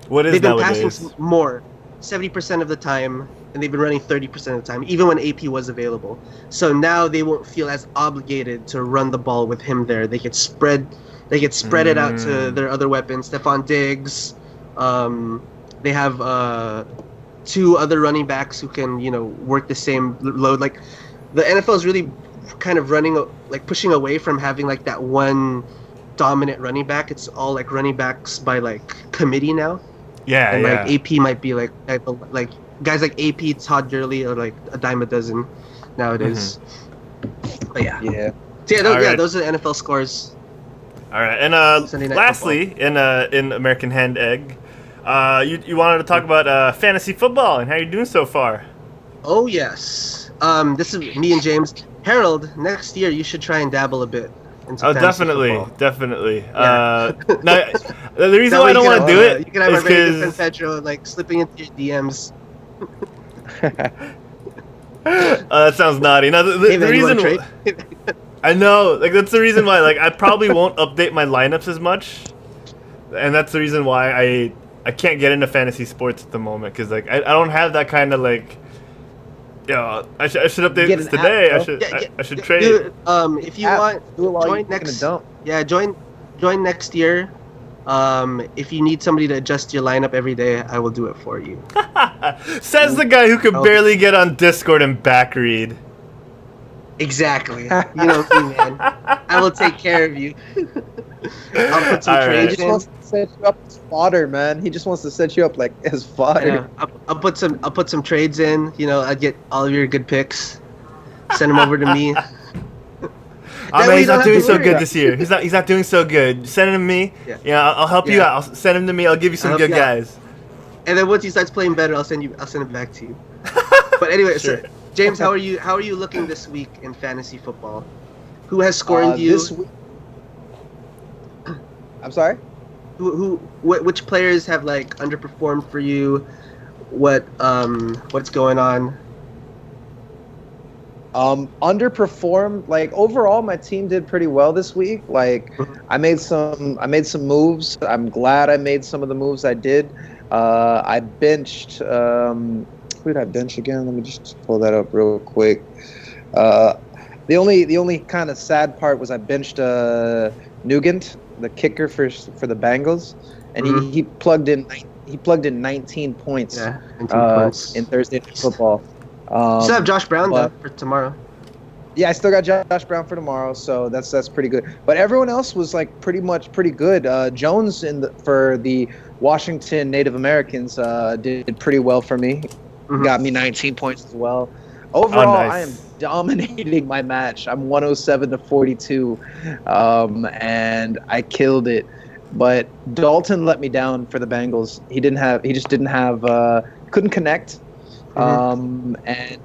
What is they've been nowadays? passing more, 70% of the time, and they've been running 30% of the time, even when AP was available. So now they won't feel as obligated to run the ball with him there. They could spread it out to their other weapons. Stephon Diggs. They have 2 other running backs who can, work the same load. Like, the NFL is really kind of pushing away from having like that one dominant running back. It's all like running backs by like committee now. Yeah, And yeah. like AP might be like guys like AP, Todd Gurley are like a dime a dozen nowadays. But yeah. Yeah. So yeah, Alright. those are the NFL scores. All right, and Sunday Night lastly, in American Hand Egg, you wanted to talk about fantasy football and how you're doing so far. Oh yes. This is me and James. Harold, next year you should try and dabble a bit into Oh, fantasy definitely, football. definitely. Yeah. Now, the reason That why way I don't you want to can do have, it you can have is a very different because Pedro like slipping into your DMs. that sounds naughty. Now, the Hey man, you wanna reason trade? I know, like that's the reason why, like I probably won't update my lineups as much, and that's the reason why I can't get into fantasy sports at the moment because like I don't have that kind of like. Yeah, I should update Get this an app, today. bro. I should trade. Dude, if you App, want, do it while join you're next. taking a dump. Yeah, join next year. If you need somebody to adjust your lineup every day, I will do it for you. Says the guy who could Oh. barely get on Discord and back read. Exactly. You know me, man. I will take care of you. I'll put some All right. He trades just in. wants to set you up as fodder, man. He just wants to set you up like as fodder. Yeah, I'll put some trades in. You know, I get all of your good picks. Send them over to me. Oh That man, way he's you don't not have doing to so worry good about this year. He's not doing so good. Send him to me. Yeah. Yeah, I'll help you Yeah. out. I'll send him to me. I'll give you some I'll good help you out. guys. And then once he starts playing better, I'll send it back to you. But anyway, Sure. so, James, how are you looking this week in fantasy football? Who has scored you? This week. I'm sorry. Which players have like underperformed for you? What's going on? Underperformed. Like overall, my team did pretty well this week. Like I made some moves. I'm glad I made some of the moves I did. I benched. Who did I bench again? Let me just pull that up real quick. The only kind of sad part was I benched Nugent, the kicker for the Bengals, and he plugged in 19 points. Yeah, 19 points. In Thursday Night Football. You still have Josh Brown though but- for tomorrow. Yeah, I still got Josh Brown for tomorrow, so that's pretty good. But everyone else was like pretty good. Jones for the Washington Native Americans did pretty well for me. Got me 19 points as well. Overall, nice. I am dominating my match. I'm 107-42, and I killed it. But Dalton let me down for the Bengals. He just didn't have couldn't connect. And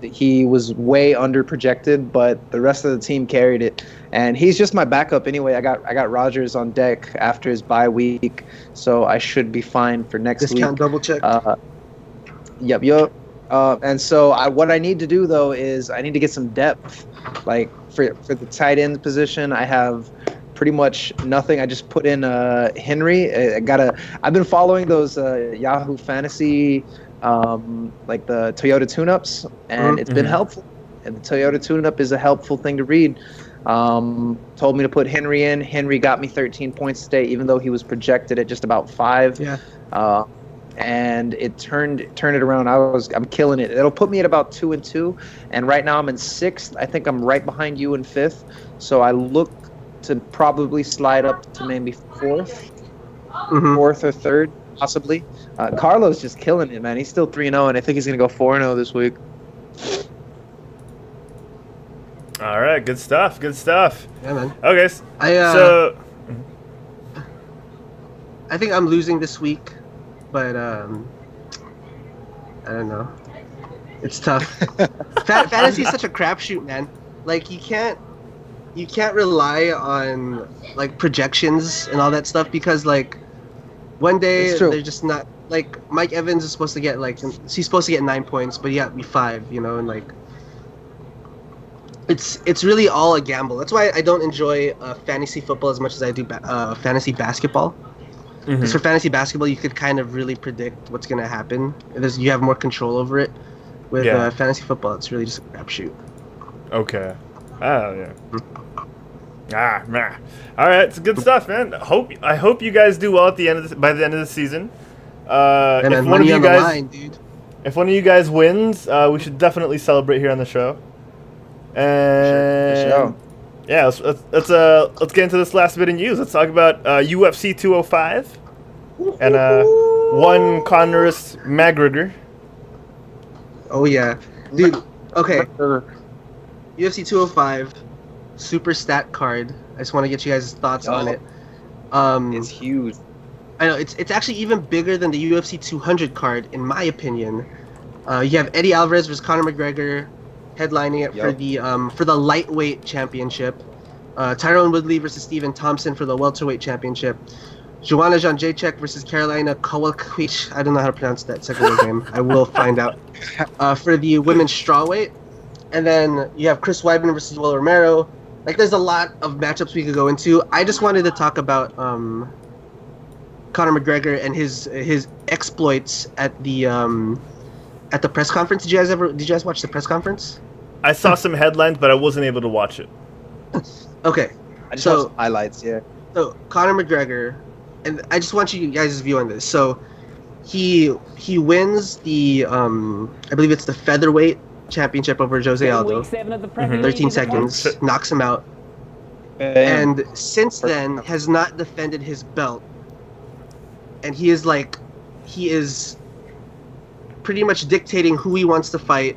he was way under projected, but the rest of the team carried it. And he's just my backup anyway. I got Rodgers on deck after his bye week, so I should be fine for next Discount week. double check. Yep. And so what I need to do though is I need to get some depth. Like for the tight end position, I have pretty much nothing. I just put in Henry. I've been following those Yahoo Fantasy. Like the Toyota tune-ups, and it's been helpful. And the Toyota tune-up is a helpful thing to read. Told me to put Henry in. Henry got me 13 points today, even though he was projected at just about 5. Yeah. And it turned it around. I'm killing it. It'll put me at about 2-2, and right now I'm in 6th. I think I'm right behind you in 5th. So I look to probably slide up to maybe 4th or 3rd. Possibly. Carlos just killing it, man. He's still 3-0, and I think he's going to go 4-0 this week. All right, good stuff. Good stuff. Yeah, man. Okay, so I think I'm losing this week, but I don't know. It's tough. Fantasy is such a crapshoot, man. Like you can't rely on like projections and all that stuff because like one day It's true. they're just not like Mike Evans is supposed to get he's supposed to get 9 points, but he got me 5, you know, and like it's really all a gamble. That's why I don't enjoy fantasy football as much as I do fantasy basketball. Because for fantasy basketball, you could kind of really predict what's going to happen. You have more control over it. With fantasy football, it's really just a crapshoot. okay. Oh yeah. All right, it's good stuff, man. I hope you guys do well at the end by the end of the season. And If then one of money you on the guys, line, dude. if one of you guys wins, we should definitely celebrate here on the show. And Sure. Yeah, let's get into this last bit of news. Let's talk about UFC 205 and one Connor's McGregor. Oh yeah, dude. Okay. UFC 205, super stat card. I just want to get you guys' thoughts on it. It's huge. I know it's actually even bigger than the UFC 200 card, in my opinion. You have Eddie Alvarez versus Conor McGregor, headlining it for the lightweight championship. Tyrone Woodley versus Stephen Thompson for the welterweight championship. Joanna Jędrzejczyk versus Carolina Kowalkiewicz. I don't know how to pronounce that second name. I will find out. For the women's strawweight. And then you have Chris Weidman versus Will Romero. Like, there's a lot of matchups we could go into. I just wanted to talk about Conor McGregor and his exploits at the press conference. Did you guys watch the press conference? I saw some headlines, but I wasn't able to watch it. Okay. I just watched highlights, yeah. So Conor McGregor, and I just want you guys' view on this. So he wins the I believe it's the featherweight championship over Jose Aldo. 13 seconds, knocks him out. And since then has not defended his belt. And he is pretty much dictating who he wants to fight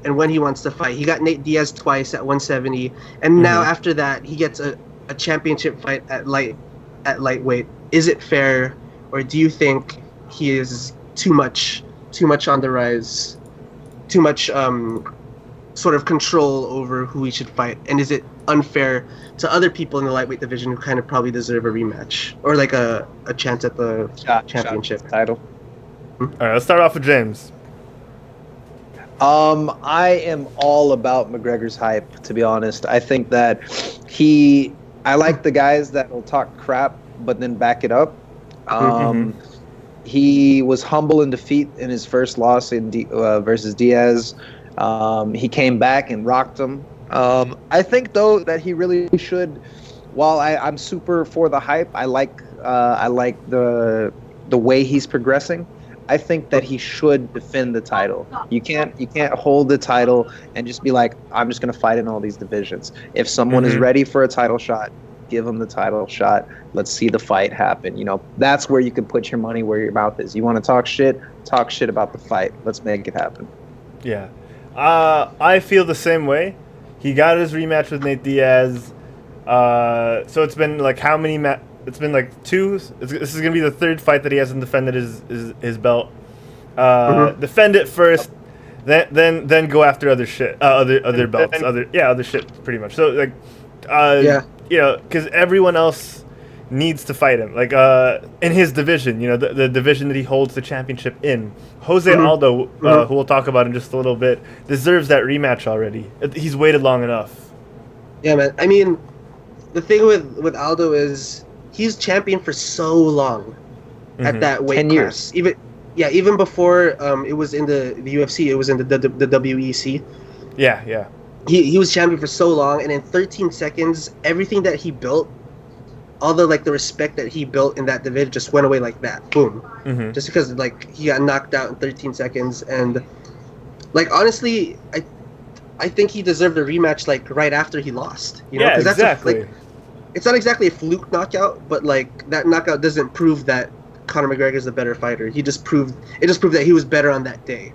and when he wants to fight. He got Nate Diaz twice at 170, and now after that he gets a championship fight at lightweight. Is it fair, or do you think he is too much on the rise, too much sort of control over who he should fight? And is it unfair to other people in the lightweight division who kind of probably deserve a rematch or like a chance at the championship title? All right, let's start off with James. I am all about McGregor's hype, to be honest. I think that I like the guys that will talk crap but then back it up. He was humble in defeat in his first loss versus Diaz. He came back and rocked him. I think though that he really should. While I'm super for the hype, I like the way he's progressing. I think that he should defend the title. You can't hold the title and just be like, I'm just gonna fight in all these divisions. If someone is ready for a title shot, give him the title shot. Let's see the fight happen. You know, that's where you can put your money where your mouth is. You want to talk shit about the fight. Let's make it happen. Yeah. I feel the same way. He got his rematch with Nate Diaz. So it's been like how many it's been like two. This is going to be the third fight that he hasn't defended his belt. Defend it first, then go after other shit, other belts, other shit, pretty much. So like, you know, because everyone else needs to fight him, like in his division, you know, the division that he holds the championship in. Jose Aldo, who we'll talk about in just a little bit, deserves that rematch already. He's waited long enough. Yeah, man. I mean, the thing with Aldo is he's champion for so long at that weight 10 class. years. Even before it was in the UFC, it was in the WEC. Yeah. He was champion for so long, and in 13 seconds, everything that he built, all the respect that he built in that division just went away like that. Boom. Just because like he got knocked out in 13 seconds, and like honestly, I think he deserved a rematch like right after he lost. You know, yeah, exactly. It's not exactly a fluke knockout, but like that knockout doesn't prove that Conor McGregor is the better fighter. It just proved that he was better on that day.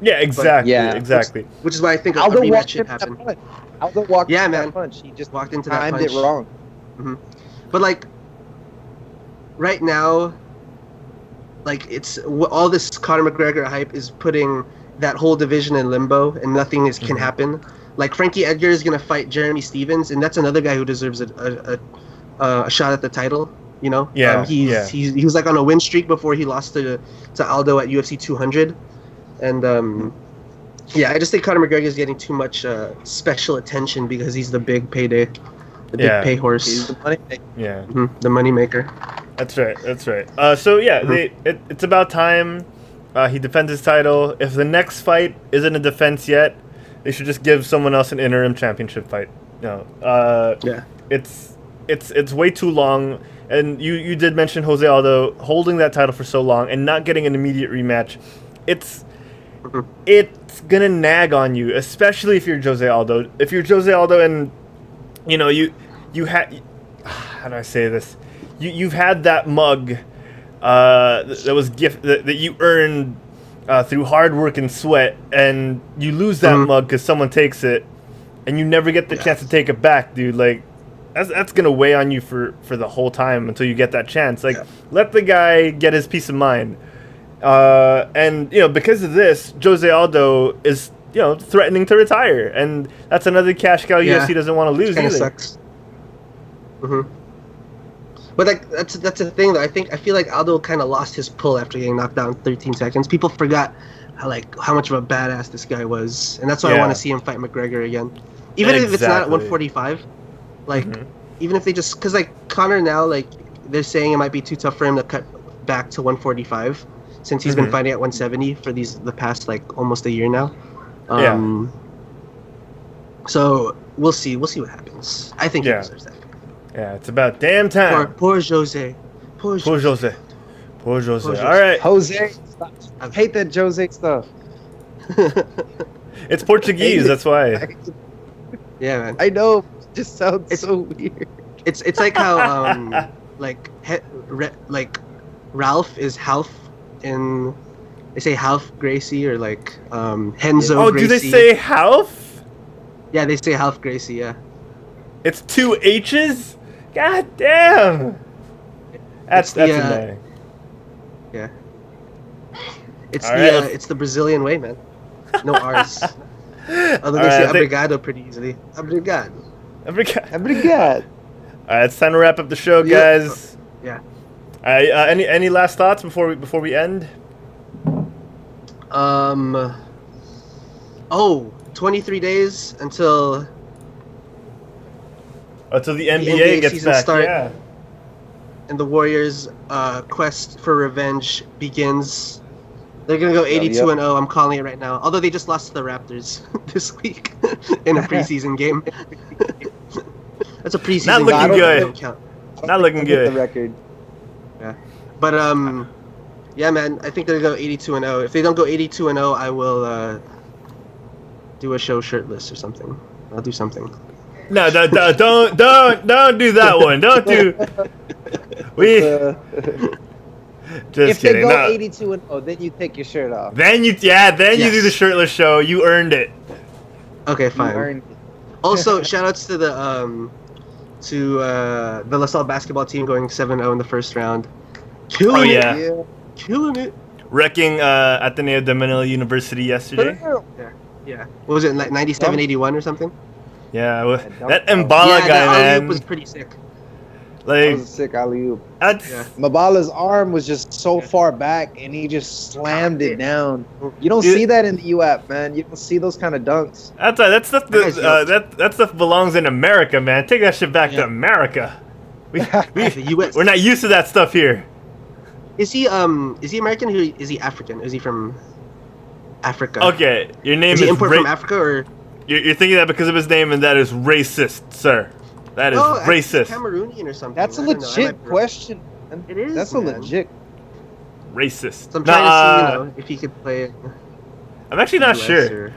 Yeah, exactly. Exactly. Which is why I think a Aldo rematch should happen. Aldo walked into man. that punch. He just walked into that timed punch. it wrong. But like right now, like all this Conor McGregor hype is putting that whole division in limbo, and nothing can happen. Like Frankie Edgar is gonna fight Jeremy Stevens, and that's another guy who deserves a shot at the title. You know, he was like on a win streak before he lost to Aldo at UFC 200, and I just think Conor McGregor is getting too much special attention because he's the big payday, the big pay horse. He's the money maker. Yeah, the money maker. That's right. So it's about time he defends his title. If the next fight isn't a defense yet, they should just give someone else an interim championship fight. It's way too long. And you did mention Jose Aldo holding that title for so long and not getting an immediate rematch. It's gonna nag on you, especially if you're Jose Aldo. If you're Jose Aldo and you know, you had, how do I say this? You've had that mug that was that you earned through hard work and sweat, and you lose that mug because someone takes it, and you never get the chance to take it back, dude. Like, that's gonna weigh on you for the whole time until you get that chance. Like, let the guy get his peace of mind. And you know, because of this, Jose Aldo is, you know, threatening to retire, and that's another cash cow UFC doesn't want to lose either. Sucks. But like that's the thing though. I feel like Aldo kind of lost his pull after getting knocked down in 13 seconds. People forgot how much of a badass this guy was, and that's why I want to see him fight McGregor again, even if it's not at 145. Like, even if they just, because like Conor now, like they're saying it might be too tough for him to cut back to 145 since he's been fighting at 170 for the past like almost a year now. So we'll see what happens. I think he deserves that. Yeah, it's about damn time. Poor Jose. Poor Jose. All right. Jose. I hate that Jose stuff. It's Portuguese, that's why. Yeah, man. I know. It just sounds so weird. It's like how like Ralph is Half in, they say Half Gracie, or like Henzo Oh, Gracie. do they say Half? Yeah, they say Half Gracie, yeah. It's 2 H's? God damn. That's annoying. Yeah. It's All it's the Brazilian way, man. No R's. Although they say obrigado pretty easily. Obrigado. All right, it's time to wrap up the show, guys. Yeah. Any last thoughts before we end? 23 days until the NBA gets season back. start, Yeah. and the Warriors' quest for revenge begins. They're gonna go 82-0. I'm calling it right now. Although they just lost to the Raptors this week in a preseason game. That's a preseason Not looking game. good. Don't count. Not looking good. The record. Yeah, but yeah, man. I think they're gonna go 82-0. If they don't go 82-0, I will do a show shirtless or something. I'll do something. No, don't do that one. Don't do. Just if kidding. they go 82-0, then you take your shirt off. Then you do the shirtless show. You earned it. Okay, fine. Earned it. Also, shoutouts to the LaSalle basketball team going 7-0 in the first round. Killing it. Killing it. Wrecking Ateneo de Manila University yesterday. Yeah. What was it, like 97-81 or something? Yeah, that Mbala guy, that alley-oop man. was pretty sick. That Like, was a sick alley-oop. that's Mabala's arm was just so far back, and he just slammed it down. You don't see that in the UAP, man. You don't see those kind of dunks. that stuff. That stuff belongs in America, man. Take that shit back to America. The US. We're not used to that stuff here. Is he American? Is he African? Is he from Africa? Okay, your name Is is he import from Africa, or? You're thinking that because of his name, and that is racist, sir. That is racist. Cameroonian or something. That's a legit question, man. It is. That's man. a legit. Racist. So I'm trying to see, if he could play. I'm actually not sure.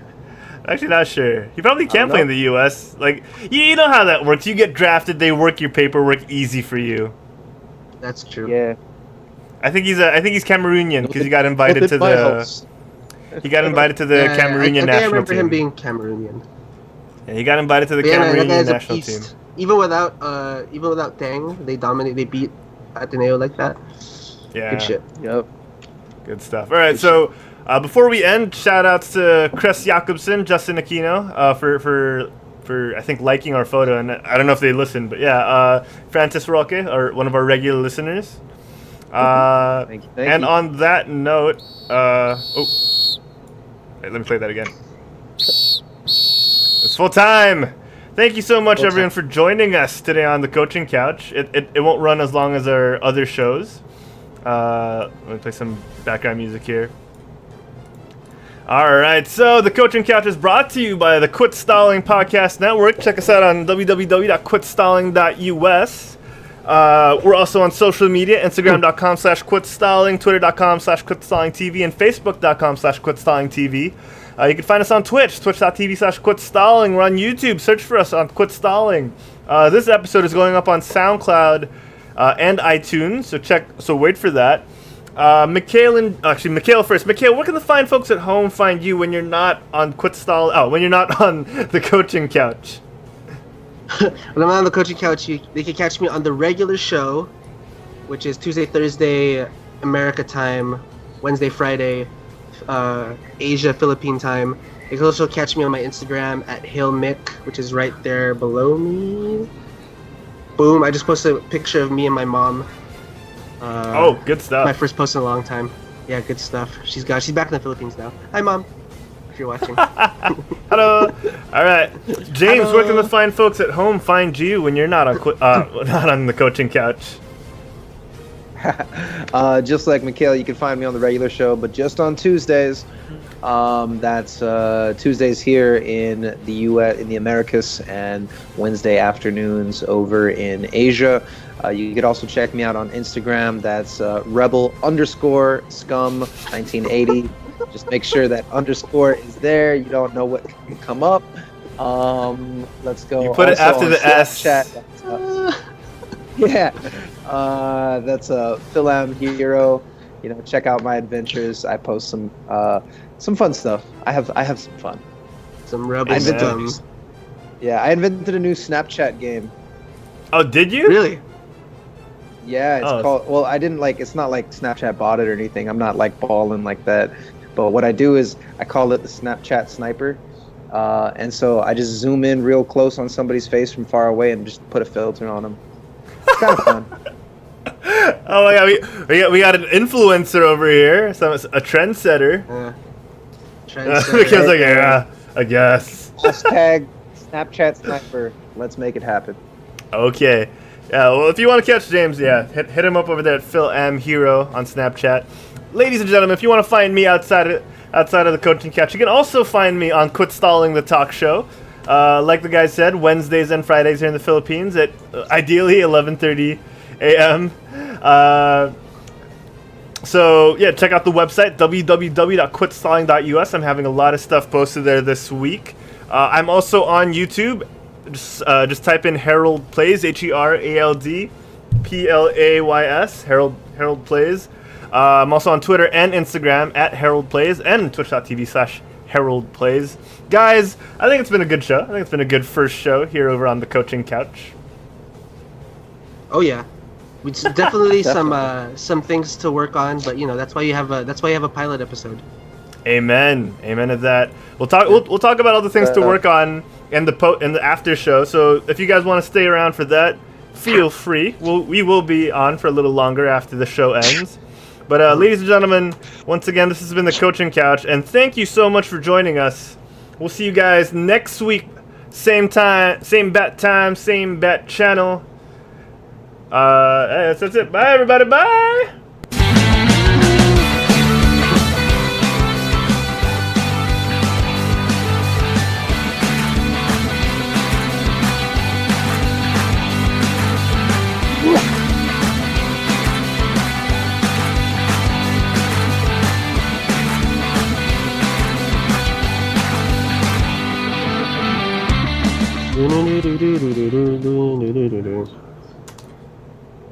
Actually not sure. He probably can play in the U.S. Like, you know how that works. You get drafted, they work your paperwork easy for you. That's true. Yeah. I think he's Cameroonian because he got invited to the. He got invited to the Cameroonian national team. I remember him being Cameroonian. Yeah, he got invited to the Man, Cameroonian national team. Even without Dang, they dominate. They beat Ateneo like that. Yeah. Good shit. Yep. Good stuff. All right, so before we end, shout outs to Chris Jakobsen, Justin Aquino for I think liking our photo, and I don't know if they listened, but yeah, Francis Roque, one of our regular listeners. Thank you. And on that note, wait, let me play that again. It's full time. Thank you so much, everyone, for joining us today on the Coaching Couch. It won't run as long as our other shows. Let me play some background music here. All right, so the Coaching Couch is brought to you by the Quit Stalling Podcast Network. Check us out on www.quitstalling.us. We're also on social media, Instagram.com/quitstalling, Twitter.com/quitstallingtv, and Facebook.com/quitstallingtv. You can find us on Twitch, twitch.tv/quitstalling. We're on YouTube. Search for us on Quit Stalling. This episode is going up on SoundCloud and iTunes, so wait for that. Mikhail first. Mikhail, where can the fine folks at home find you when you're not on when you're not on the coaching couch? When I'm on the coaching couch, they can catch me on the regular show, which is Tuesday, Thursday, America time, Wednesday, Friday, Asia, Philippine time. You can also catch me on my Instagram at HailMick, which is right there below me. Boom! I just posted a picture of me and my mom. Good stuff. My first post in a long time. Yeah, good stuff. She's back in the Philippines now. Hi, Mom. If you're watching. Hello. All right, James. Hello. Where can the fine folks at home find you when you're not on not on the coaching couch? Just like Mikhail, you can find me on the regular show, but just on Tuesdays. That's Tuesdays here in the U.S. in the Americas, and Wednesday afternoons over in Asia. You could also check me out on Instagram. That's rebel_scum1980. Just make sure that underscore is there. You don't know what can come up. Let's go. You put it after the S. Yeah. That's a Philam Hero. Check out my adventures. I post some fun stuff. I have some fun. Some rebel scum. Yeah, I invented a new Snapchat game. Oh, did you? Really? Yeah, it's called. Well, I didn't it's not like Snapchat bought it or anything. I'm not like balling like that. But what I do is I call it the Snapchat Sniper. And so I just zoom in real close on somebody's face from far away and just put a filter on them. It's kind of fun. Oh my god, we got an influencer over here, a trendsetter. Because yeah, I guess. Hashtag Snapchat Sniper. Let's make it happen. Okay. Yeah, well, if you want to catch James, hit him up over there at Phil M Hero on Snapchat. Ladies and gentlemen, if you want to find me outside of the coaching couch, you can also find me on Quit Stalling the Talk Show. Like the guy said, Wednesdays and Fridays here in the Philippines at ideally 11:30 a.m. So yeah, check out the website www.quitstalling.us. I'm having a lot of stuff posted there this week. I'm also on YouTube. Just type in Herald Plays, HeraldPlays, Herald Plays. I'm also on Twitter and Instagram at Herald Plays and twitch.tv/Herald Plays. Guys, I think it's been a good show. I think it's been a good first show here over on the coaching couch. Oh yeah, it's definitely some things to work on, but that's why you have a pilot episode. Amen to that. We'll talk about all the things to work on in the after show. So if you guys want to stay around for that, feel free. We will be on for a little longer after the show ends. But ladies and gentlemen, once again, this has been the Coaching Couch, and thank you so much for joining us. We'll see you guys next week, same time, same bat time, same bat channel. That's it. Bye, everybody. Bye. Do do do do do do do do do do do.